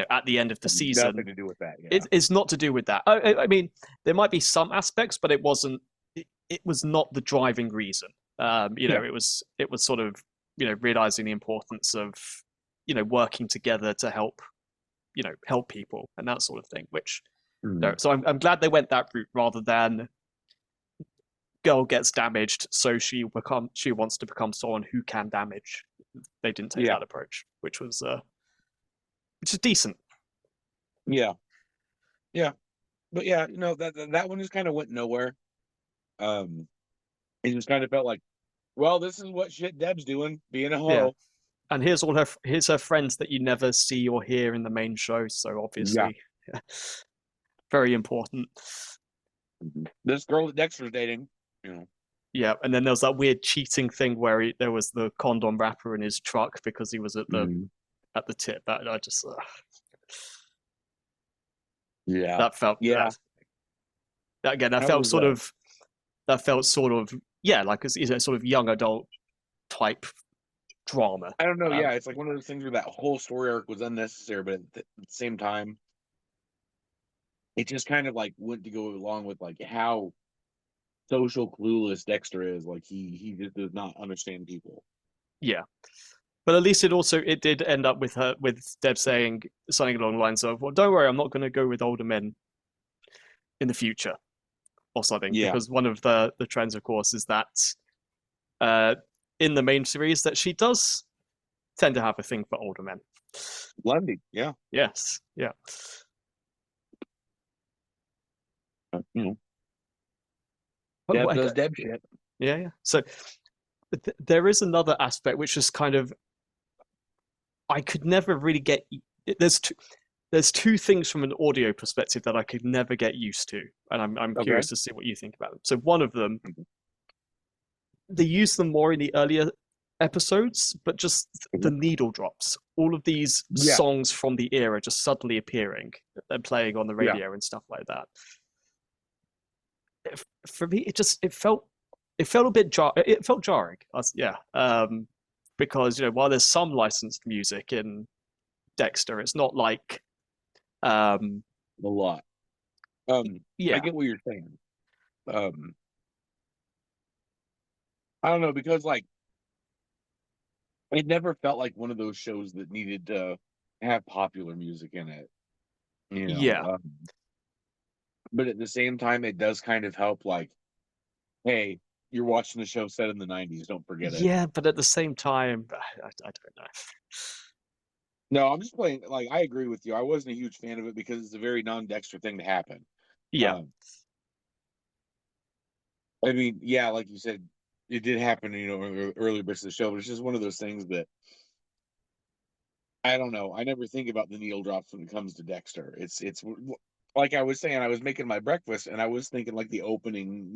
at the end of the season, nothing to do with that. It's not to do with that. I mean, there might be some aspects, but it wasn't. It was not the driving reason. It was sort of realizing the importance of working together to help people and that sort of thing. Which so I'm glad they went that route rather than girl gets damaged, so she wants to become someone who can damage. They didn't take that approach, which is decent. Yeah, but that one just kind of went nowhere. It just kind of felt like, well, this is what shit Deb's doing, being a hoe. Yeah. And here's her friends that you never see or hear in the main show. So obviously, very important. This girl that Dexter's dating, Yeah, and then there was that weird cheating thing where there was the condom wrapper in his truck because he was at the tip. That I just that felt that again. That felt sort of like a sort of young adult type drama. I don't know. It's like one of those things where that whole story arc was unnecessary, but at the same time, it just kind of like went to go along with like how social clueless Dexter is. Like he just does not understand people. Yeah, But at least it did end up with Deb saying something along the lines of, "Well, don't worry, I'm not going to go with older men in the future," or something. Yeah. Because one of the trends, of course, is that in the main series that she does tend to have a thing for older men. Lundy, yeah. Yes, yeah. Deb does Deb shit. Yeah, yeah. So there is another aspect which is kind of I could never really get. There's two things from an audio perspective that I could never get used to, and I'm curious to see what you think about them. So one of them, they use them more in the earlier episodes, but just the needle drops. All of these songs from the era just suddenly appearing and playing on the radio and stuff like that. For me, it felt a bit it felt jarring. Because while there's some licensed music in Dexter, it's not like a lot. I get what you're saying. I don't know, because like it never felt like one of those shows that needed to have popular music in it. But at the same time, it does kind of help, like, hey, you're watching the show set in the 90s, don't forget it. Yeah, but at the same time, I don't know. No, I'm just playing, like, I agree with you. I wasn't a huge fan of it because it's a very non-Dexter thing to happen. Yeah. I mean, yeah, like you said, it did happen, earlier bits of the show, but it's just one of those things that I don't know. I never think about the needle drops when it comes to Dexter. It's like I was saying, I was making my breakfast and I was thinking like the opening,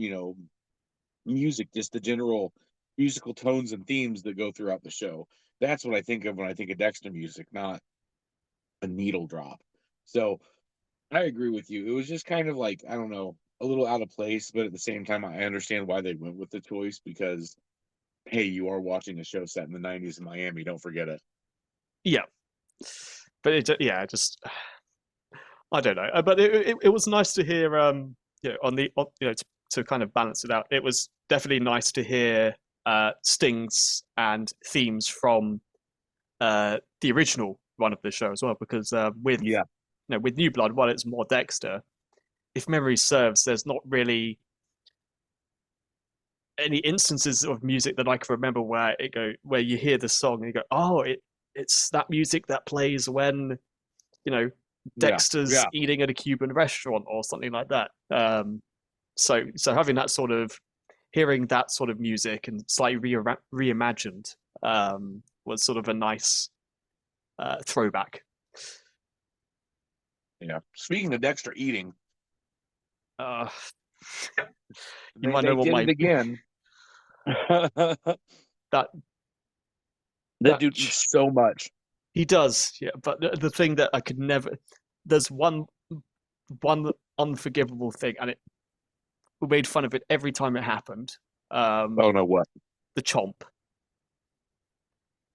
music, just the general musical tones and themes that go throughout the show. That's what I think of when I think of Dexter music, not a needle drop. So I agree with you. It was just kind of like, I don't know, a little out of place, but at the same time, I understand why they went with the choice because, hey, you are watching a show set in the 90s in Miami. Don't forget it. Yeah. But I don't know. But it was nice to hear, to kind of balance it out. It was definitely nice to hear stings and themes from the original run of the show as well, because with New Blood, while it's more Dexter, if memory serves, there's not really any instances of music that I can remember where you hear the song and you go, oh, it's that music that plays when Dexter's eating at a Cuban restaurant or something like that. So having that sort of hearing that sort of music and slightly reimagined was sort of a nice throwback. Yeah. Speaking of Dexter eating, you might know what my again. that dude eats so much. He does, yeah. But the thing that I could never, there's one unforgivable thing, and we made fun of it every time it happened. Oh no, what? The chomp.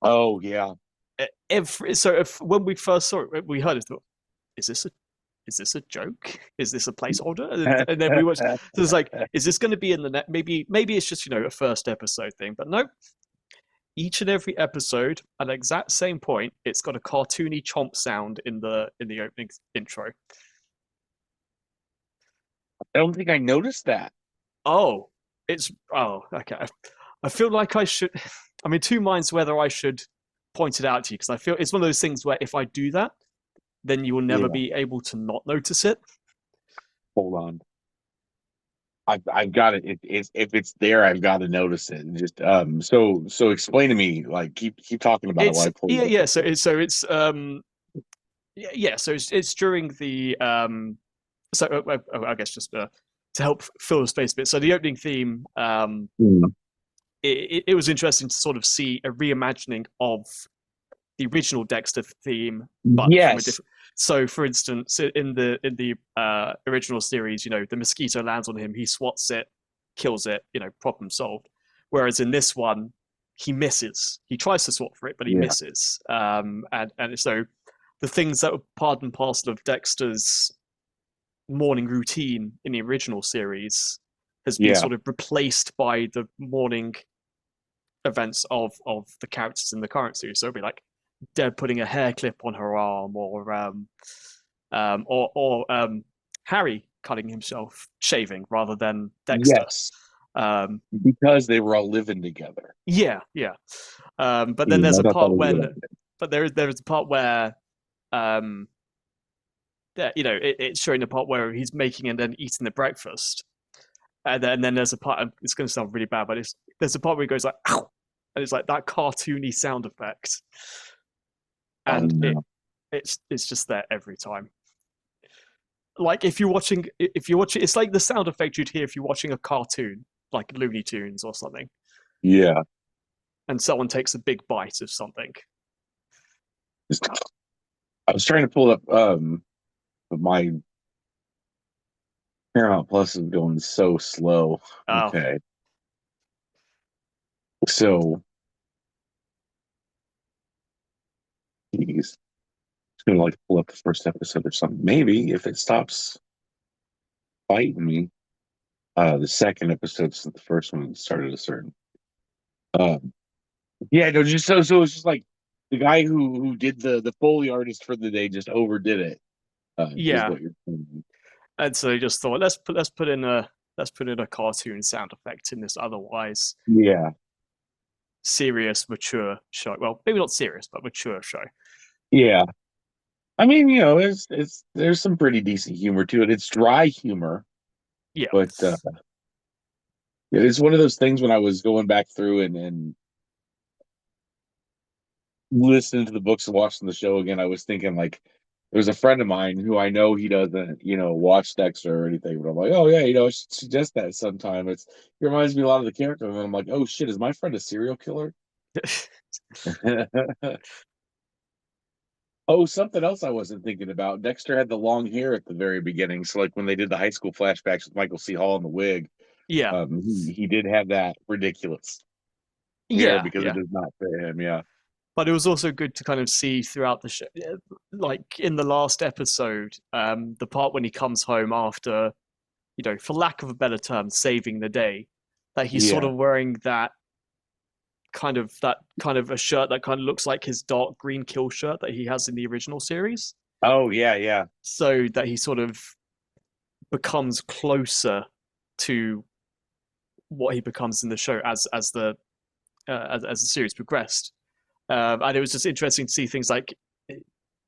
Oh yeah. When we first saw it, we heard it. Thought, is this a joke? Is this a placeholder? And then we watched. So it's like, is this going to be in the net? Maybe it's just a first episode thing. But no. Each and every episode, at the exact same point, it's got a cartoony chomp sound in the opening intro. I don't think I noticed that. Okay. I feel like I should. I'm in two minds whether I should point it out to you, because I feel it's one of those things where if I do that, then you will never be able to not notice it. Hold on. I've got it. If it's there, I've got to notice it. And just so explain to me. Like keep talking about it while I pull it. Yeah. So it's it's during the I guess just to help fill the space a bit. So the opening theme, it was interesting to sort of see a reimagining of the original Dexter theme, but from a different. So, for instance, in the original series, the mosquito lands on him, he swats it, kills it, problem solved. Whereas in this one, he misses. He tries to swat for it, but he misses. And so the things that were part and parcel of Dexter's morning routine in the original series has been sort of replaced by the morning events of the characters in the current series. So it'll be like Deb putting a hair clip on her arm, or Harry cutting himself shaving rather than Dexter. Yes, because they were all living together. Yeah. But then there's a part there's a part where it's showing the part where he's making and then eating the breakfast. And then there's a part, it's going to sound really bad, but there's a part where he goes like, ow! And it's like that cartoony sound effect. And it's just there every time. Like if you're watching, it's like the sound effect you'd hear if you're watching a cartoon, like Looney Tunes or something. Yeah. And someone takes a big bite of something. I was trying to pull up my Paramount Plus is going so slow. Oh. Okay. So geez. It's gonna like pull up the first episode or something. Maybe if it stops fighting me. The second episode since the first one started a certain. Yeah, no, just so it's just like the guy who did the Foley artist for the day just overdid it. Yeah. Is what you're saying. And so they just thought let's put in a cartoon sound effect in this otherwise serious, mature show. Well, maybe not serious, but mature show. Yeah. I mean, there's some pretty decent humor to it. It's dry humor. Yeah. But it's one of those things when I was going back through and listening to the books and watching the show again, I was thinking like there's a friend of mine who I know he doesn't, watch Dexter or anything, but I'm like, oh yeah, I should suggest that sometime. It reminds me a lot of the character, and I'm like, oh shit, is my friend a serial killer? Oh, something else I wasn't thinking about. Dexter had the long hair at the very beginning, so like when they did the high school flashbacks with Michael C. Hall in the wig, he did have that ridiculous hair because it does not fit him. Yeah. But it was also good to kind of see throughout the show, like in the last episode, the part when he comes home after, for lack of a better term, saving the day, that he's sort of wearing that kind of a shirt that kind of looks like his dark green kill shirt that he has in the original series. Oh yeah. So that he sort of becomes closer to what he becomes in the show as the series progressed. And it was just interesting to see things like,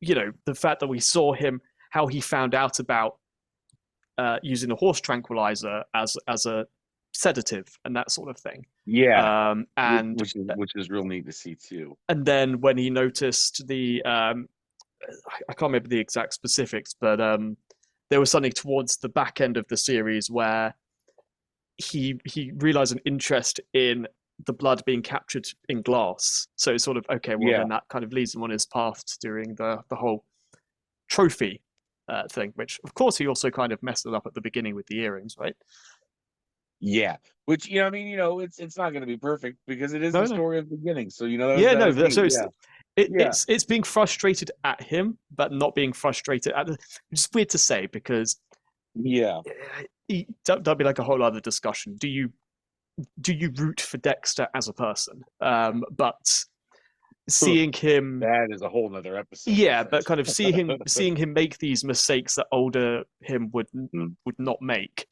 the fact that we saw him, how he found out about using a horse tranquilizer as a sedative and that sort of thing. Yeah, and which is real neat to see too. And then when he noticed I can't remember the exact specifics, but there was something towards the back end of the series where he realized an interest in the blood being captured in glass. So it's sort of, okay, well, then that kind of leads him on his path to doing the whole trophy thing, which, of course, he also kind of messed it up at the beginning with the earrings, right? Yeah, which, it's not going to be perfect because it is the story of the beginning. So, it's being frustrated at him, but not being frustrated at it's just weird to say because that'd be like a whole other discussion. Do you root for Dexter as a person? But seeing him, that is a whole nother episode. Yeah, but kind of seeing him make these mistakes that older him would not make.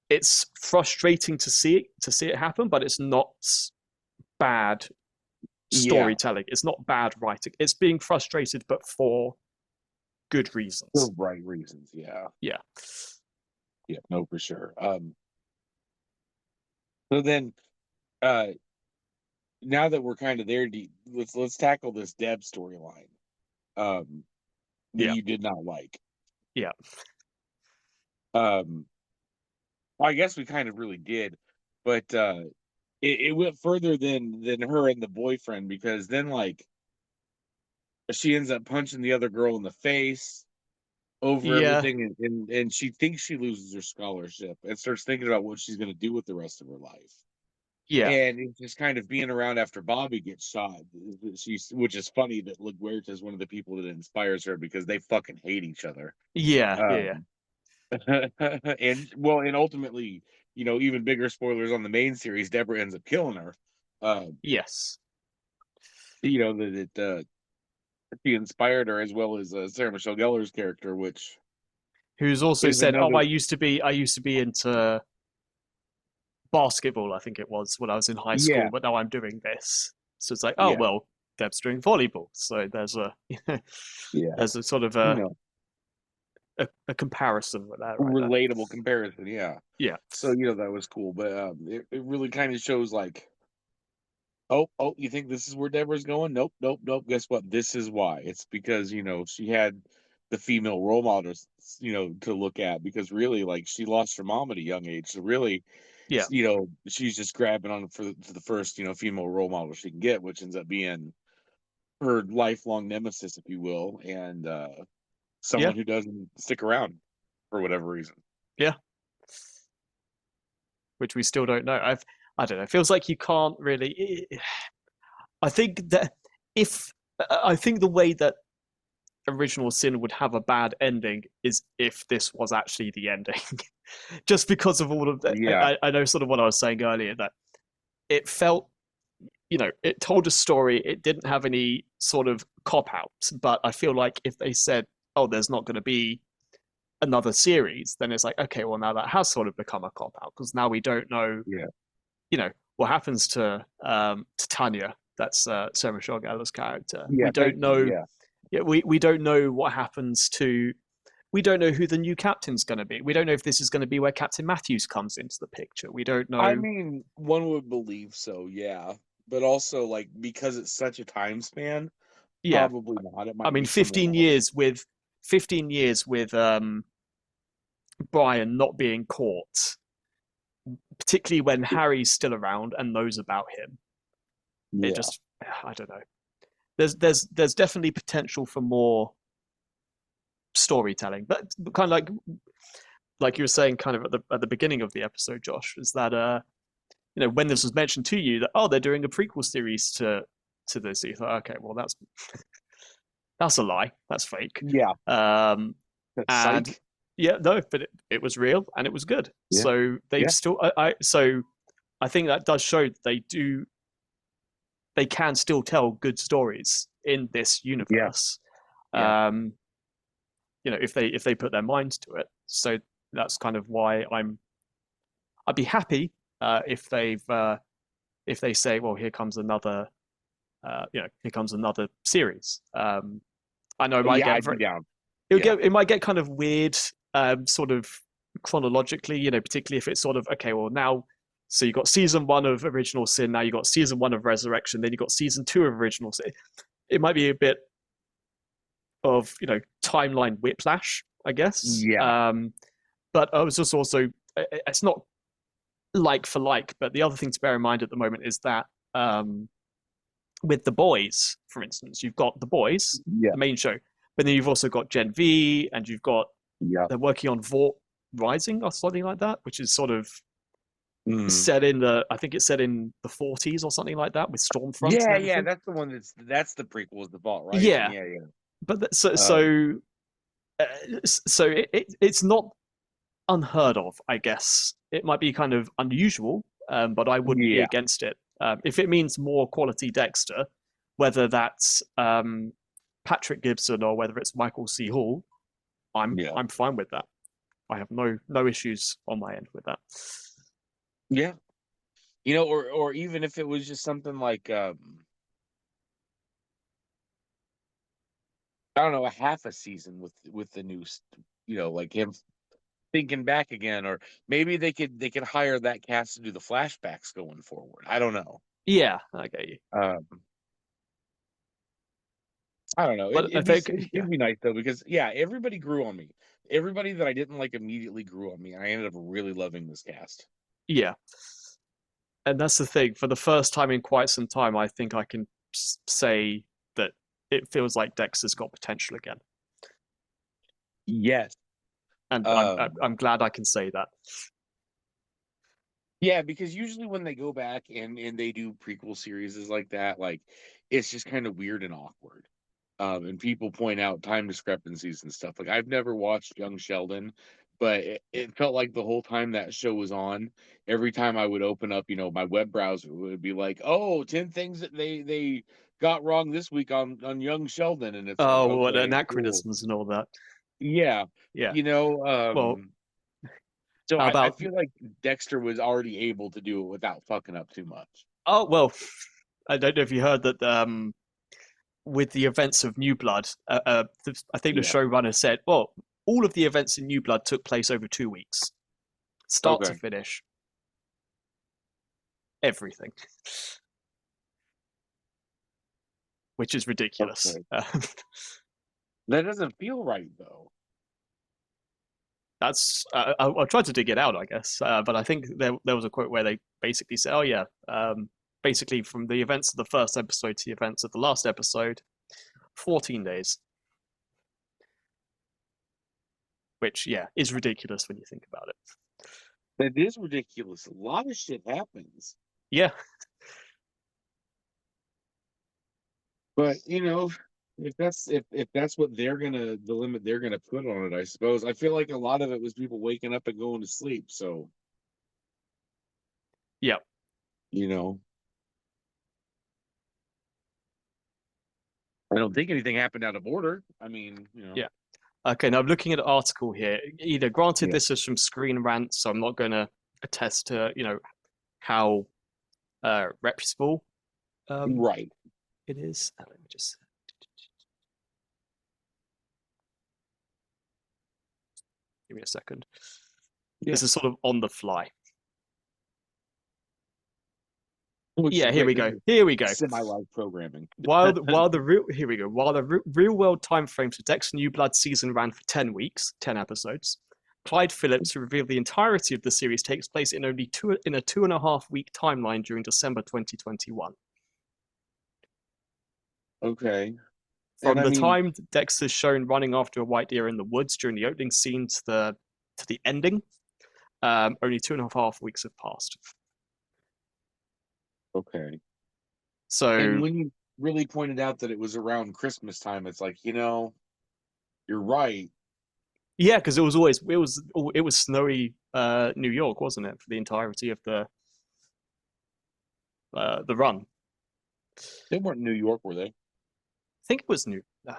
It's frustrating to see it happen, but it's not bad storytelling. It's not bad writing. It's being frustrated, but for good reasons. For right reasons, yeah. Yeah. Yeah, no, for sure. So then, now that we're kind of there, let's tackle this Deb storyline. That you did not like. Yeah. I guess we kind of really did, but it went further than her and the boyfriend, because then like she ends up punching the other girl in the face over everything, and she thinks she loses her scholarship and starts thinking about what she's going to do with the rest of her life. Yeah, and it's just kind of being around after Bobby gets shot. Which is funny that LaGuerta is one of the people that inspires her, because they fucking hate each other. Yeah. And ultimately, even bigger spoilers on the main series, Deborah ends up killing her. Yes. You know that she inspired her, as well as Sarah Michelle Gellar's character, which who's also is said, "Oh, another. I used to be into basketball. I think it was when I was in high Yeah, school, but now I'm doing this." So it's like, oh yeah, well, Deb's doing volleyball. So there's a yeah. there's a sort of You know, a comparison with that right there. relatable comparison. Yeah. Yeah. So that was cool, but it really kind of shows like, oh, you think this is where Deborah's going? Nope, nope, nope. Guess what? This is why. It's because she had the female role models, to look at, because really, like, she lost her mom at a young age. So really, Yeah. she's just grabbing on for the first, female role model she can get, which ends up being her lifelong nemesis, if you will, and Yeah. someone who doesn't stick around for whatever reason. Yeah. Which we still don't know. I don't know. It feels like you can't really. I think that I think the way that Original Sin would have a bad ending is if this was actually the ending, just because of all of that. Yeah. I know sort of what I was saying earlier, that it felt, it told a story. It didn't have any sort of cop outs, but I feel like if they said, "Oh, there's not going to be another series," then it's like, okay, well, now that has sort of become a cop out, because now we don't know, what happens to Tanya. That's Sarah Michelle Gellar's character. Yeah, we don't know. Yeah. Yeah, we don't know what happens to. We don't know who the new captain's going to be. We don't know if this is going to be where Captain Matthews comes into the picture. We don't know. I mean, one would believe so, yeah. But also, like, because it's such a time span, Yeah, probably not. It I might mean, be someone 15 years with Brian not being caught, particularly when Harry's still around and knows about him. Yeah. It just, I don't know. There's definitely potential for more storytelling, but kind of like you were saying, kind of at the beginning of the episode, Josh, is that when this was mentioned to you that, oh, they're doing a prequel series to this, you thought, okay, well, that's a lie, that's fake. Yeah. And Psych. yeah, no, but it was real and it was good. Yeah. So they've still, so I think that does show that they can still tell good stories in this universe. Yeah. If they put their minds to it. So that's kind of why I'd be happy if they say, well, here comes another series. I know it might get very, down. It might get kind of weird, sort of chronologically, particularly if it's sort of, okay, well, now, so you got season 1 of Original Sin, now you got season 1 of Resurrection, then you got season 2 of Original Sin. It might be a bit of timeline whiplash, I guess. Yeah. But I was just also, it's not like for like, but the other thing to bear in mind at the moment is that with The Boys, for instance, you've got The Boys, the main show, but then you've also got Gen V, and you've got they're working on Vought Rising or something like that, which is sort of set in I think it's set in the 40s or something like that, with Stormfront. Yeah, that's the one that's the prequel, is the Vought Rising. Yeah. But it's not unheard of, I guess. It might be kind of unusual, but I wouldn't be against it. If it means more quality Dexter, whether that's Patrick Gibson or whether it's Michael C. Hall, I'm fine with that. I have no issues on my end with that. Yeah. Or even if it was just something like I don't know, a half a season with the new, like him thinking back again, or maybe they could hire that cast to do the flashbacks going forward. I don't know. Yeah, I get you. I don't know. But It'd be nice though, because everybody grew on me. Everybody that I didn't like immediately grew on me, and I ended up really loving this cast. Yeah, and that's the thing. For the first time in quite some time, I think I can say that it feels like Dexter's got potential again. Yes. And I'm glad I can say that. Yeah, because usually when they go back and they do prequel series like that, like, it's just kind of weird and awkward. And people point out time discrepancies and stuff. Like, I've never watched Young Sheldon, but it felt like the whole time that show was on, every time I would open up, my web browser, it would be like, oh, 10 things that they got wrong this week on Young Sheldon, and it's like, Oh, what okay, cool. anachronisms and all that. Yeah. Yeah. Well, So how I about? feel like Dexter was already able to do it without fucking up too much. Oh well, I don't know if you heard that. With the events of New Blood, I think the Yeah. showrunner said, "Well, all of the events in New Blood took place over 2 weeks, start to Okay. finish, everything," which is ridiculous. Okay. That doesn't feel right, though. That's I tried to dig it out, I guess, but I think there was a quote where they basically said, "Oh yeah, basically from the events of the first episode to the events of the last episode, 14 days." Which, yeah, is ridiculous when you think about it. That is ridiculous. A lot of shit happens. Yeah. But if that's what the limit they're gonna put on it, I suppose. I feel like a lot of it was people waking up and going to sleep. So Yeah. I don't think anything happened out of order. I mean, Yeah. Okay, now I'm looking at an article here. Granted, Yeah. this is from Screen Rant, so I'm not going to attest to, how reputable Right. it is. Let me just. Give me a second. Yeah. This is sort of on the fly. Which Yeah, is here we great. go. Here we go. Semi-live programming. While the real world time frame for Dexter New Blood season ran for 10 weeks, 10 episodes. Clyde Phillips, who revealed the entirety of the series, takes place in a 2.5 week timeline during December 2021. Okay. From the time Dexter's shown running after a white deer in the woods during the opening scene to the ending, only 2.5 weeks have passed. Okay. So, and when you really pointed out that it was around Christmas time, it's like, you're right. Yeah, because it was snowy New York, wasn't it, for the entirety of the run? They weren't in New York, were they? I think it was New. I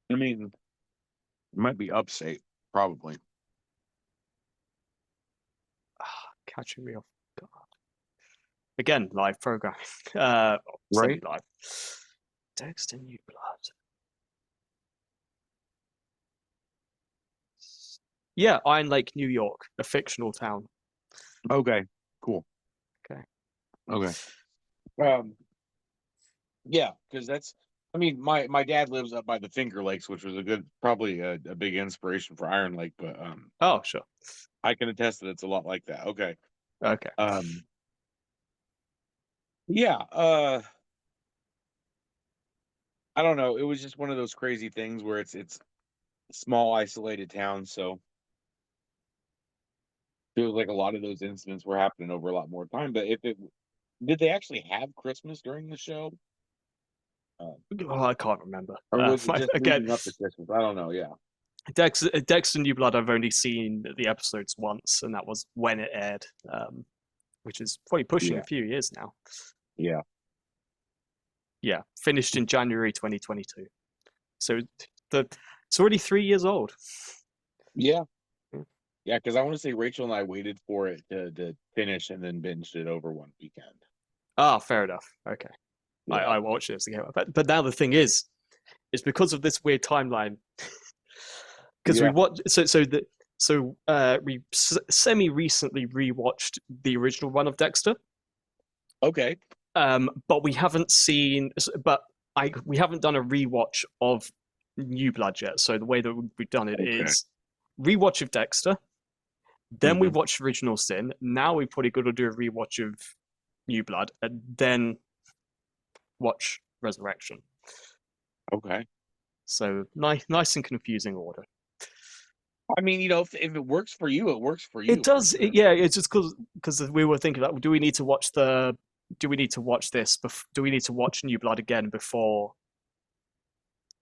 mean, it might be upstate, probably. Catching me off guard. Again, live programming. Right. Semi-live. Dexter New Blood. Yeah, Iron Lake, New York, a fictional town. Okay, cool. Okay. Yeah, because my dad lives up by the Finger Lakes, which was probably a big inspiration for Iron Lake, but oh, sure, I can attest that it's a lot like that. Okay. Yeah, I don't know. It was just one of those crazy things where it's small isolated towns, so feels like a lot of those incidents were happening over a lot more time. But did they actually have Christmas during the show? I can't remember. Or was it just again, leading up to Christmas? I don't know. Yeah. Dexter New Blood, I've only seen the episodes once, and that was when it aired, which is probably pushing a few years now. Yeah. Yeah, finished in January 2022. So it's already 3 years old. Yeah. Yeah, because I want to say Rachel and I waited for it to finish and then binged it over one weekend. Ah, fair enough. Okay. Yeah. I watched it again. But now the thing is because of this weird timeline. Because we watched we semi recently rewatched the original run of Dexter. Okay. But we haven't we haven't done a rewatch of New Blood yet. So the way that we've done it is rewatch of Dexter, then we watch Original Sin. Now we've probably got to do a rewatch of New Blood, and then watch Resurrection. Okay. So nice and confusing order. I mean, if it works for you, it works for you. It does. Sure. It's just because we were thinking that do we need to watch this? Do we need to watch New Blood again before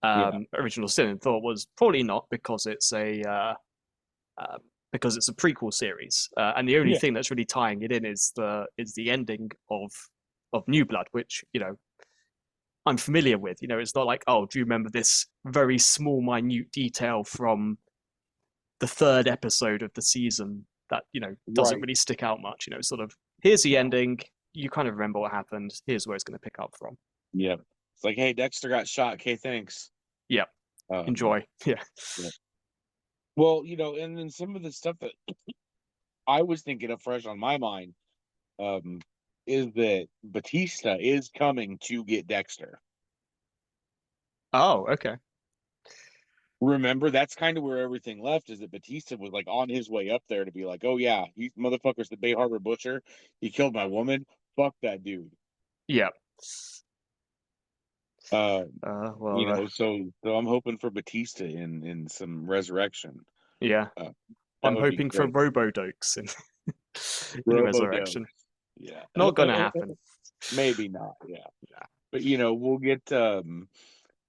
original sin, and thought was probably not because it's a prequel series, and the only thing that's really tying it in is the ending of New Blood, which I'm familiar with. It's not like, oh, do you remember this very small, minute detail from the third episode of the season that doesn't really stick out much. Sort of, here's the ending. You kind of remember what happened. Here's where it's going to pick up from. Yeah, it's like, hey, Dexter got shot. Okay, thanks. Yeah, enjoy. Yeah. Well, and then some of the stuff that I was thinking of fresh on my mind is that Batista is coming to get Dexter. Oh, okay. Remember, that's kind of where everything left, is that Batista was like on his way up there to be like, oh yeah, he motherfucker's the Bay Harbor Butcher. He killed my woman. Fuck that dude. Yeah. So I'm hoping for Batista in some resurrection. Yeah. I'm hoping for Robodokes in resurrection. Yeah. Not gonna happen. Maybe not, yeah. But we'll get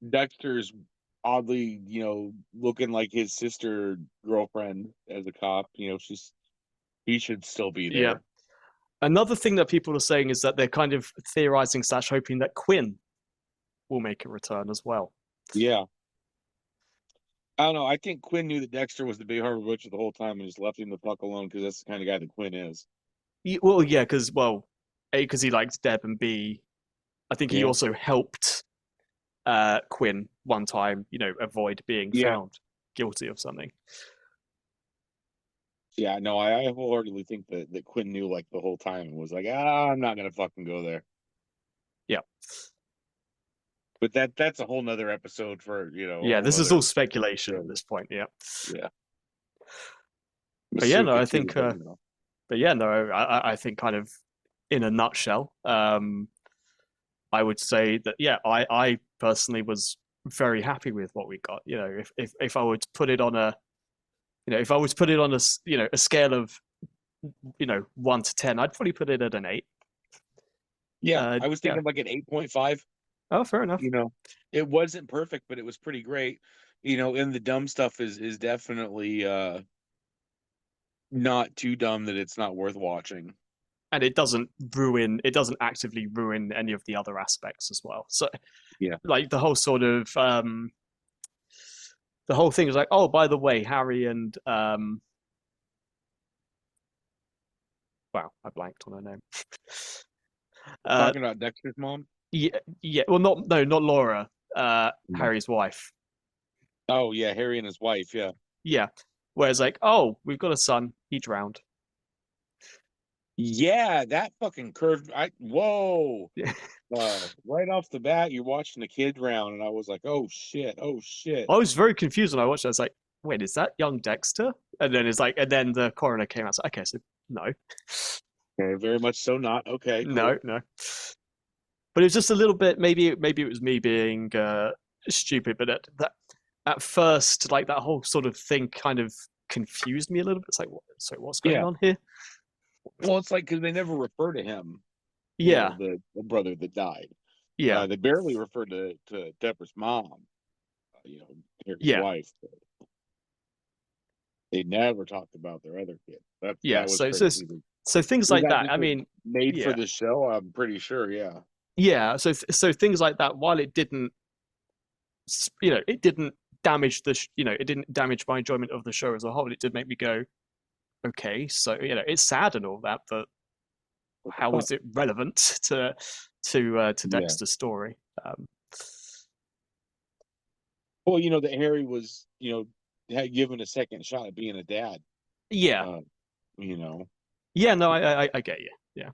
Dexter's oddly, looking like his sister girlfriend as a cop. He should still be there. Yeah. Another thing that people are saying is that they're kind of theorizing / hoping that Quinn will make a return as well. Yeah. I don't know. I think Quinn knew that Dexter was the Bay Harbor Butcher the whole time and just left him the fuck alone because that's the kind of guy that Quinn is. Well, yeah, because A, because he likes Deb, and B, I think he also helped Quinn one time, avoid being found guilty of something. Yeah, no, I wholeheartedly think that Quinn knew like the whole time and was like, I'm not gonna fucking go there. Yeah. But that's a whole nother episode for Yeah, this is all speculation at this point. Yeah. Yeah. But yeah, no, I think. But yeah, no, I think kind of in a nutshell, I would say that I personally was very happy with what we got. If I were to put it on a, a scale of 1 to 10, I'd probably put it at an 8. Yeah, I was thinking like an 8.5. Oh, fair enough. It wasn't perfect, but it was pretty great. And the dumb stuff is definitely not too dumb that it's not worth watching. And it doesn't actively ruin any of the other aspects as well. So like the whole sort of the whole thing is like, oh, by the way, Harry and wow, I blanked on her name. Talking about Dexter's mom? Yeah. Well, not Laura, Harry's wife. Oh yeah, Harry and his wife, yeah. Yeah. Whereas like, oh, we've got a son, he drowned. Yeah, that fucking curved. Whoa. Right off the bat, you're watching the kid drown, and I was like, oh shit. I was very confused when I watched it. I was like, wait, is that young Dexter? And then then the coroner came out. So, okay, so no. Okay, very much so not. Okay. Cool. No. But it was just a little bit, maybe it was me being stupid, but at first, like that whole sort of thing kind of confused me a little bit. It's like, what's going on here? Well, it's like because they never refer to him. Yeah, the brother that died. Yeah, they barely refer to Deborah's mom. Harry's wife. They never talked about their other kid. That was so things like that. I mean, made for the show. I'm pretty sure. Yeah. Yeah. So things like that. While it didn't, it didn't damage it didn't damage my enjoyment of the show as a whole. It did make me go, okay, so it's sad and all that, but how is it relevant to Dexter's story? Well, that Harry was, had given a second shot at being a dad. Yeah. Yeah, no, I get you. Yeah.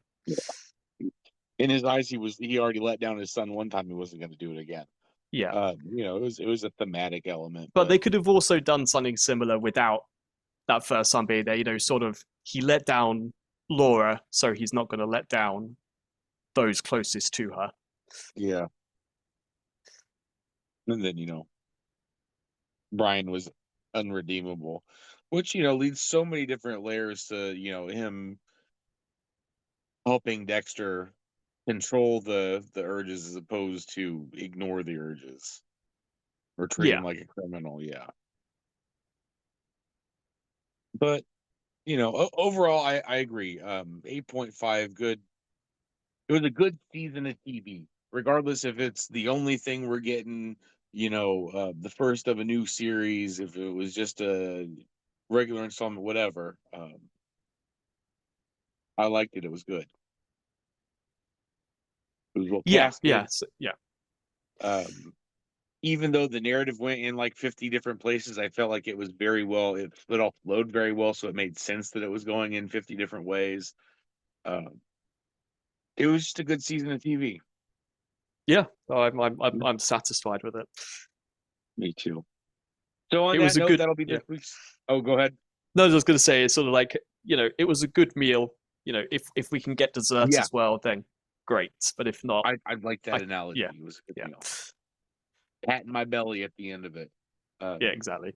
In his eyes, he already let down his son one time. He wasn't going to do it again. Yeah. It was a thematic element. But they could have also done something similar without that first son being there. Sort of, he let down Laura, so he's not going to let down those closest to her. Yeah. And then, Brian was unredeemable, which, leads so many different layers to, him helping Dexter control the urges as opposed to ignore the urges. or treat him like a criminal. Yeah. But overall, I agree. 8.5, good. It was a good season of TV, regardless if it's the only thing we're getting. The first of a new series. If it was just a regular installment, whatever. I liked it. It was good. It was well casted. Even though the narrative went in like 50 different places, I felt like it was very well. It flowed very well, so it made sense that it was going in 50 different ways. It was just a good season of TV. Yeah, I'm satisfied with it. Me too. So on that note, that'll be this week's. Oh, go ahead. No, I was going to say it's sort of like it was a good meal. If we can get desserts as well, then great. But if not, I'd like that analogy. It was a good meal. Pat in my belly at the end of it. Yeah, exactly.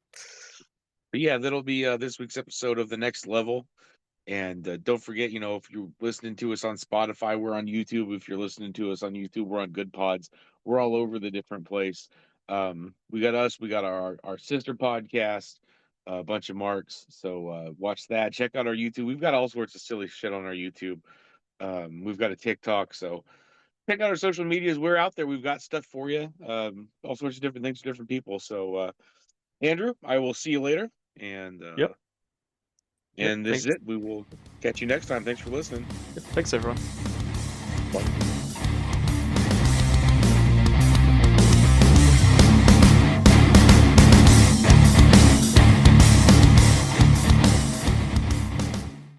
But yeah, that'll be this week's episode of The Next Level. And don't forget, if you're listening to us on Spotify, we're on YouTube. If you're listening to us on YouTube, we're on Good Pods. We're all over the different place. We got us. We got our sister podcast, a bunch of marks. So watch that. Check out our YouTube. We've got all sorts of silly shit on our YouTube. We've got a TikTok. So check out our social medias. We're out there. We've got stuff for you. All sorts of different things for different people. So Andrew, I will see you later. And And this is it. We will catch you next time. Thanks for listening. Thanks, everyone. Bye.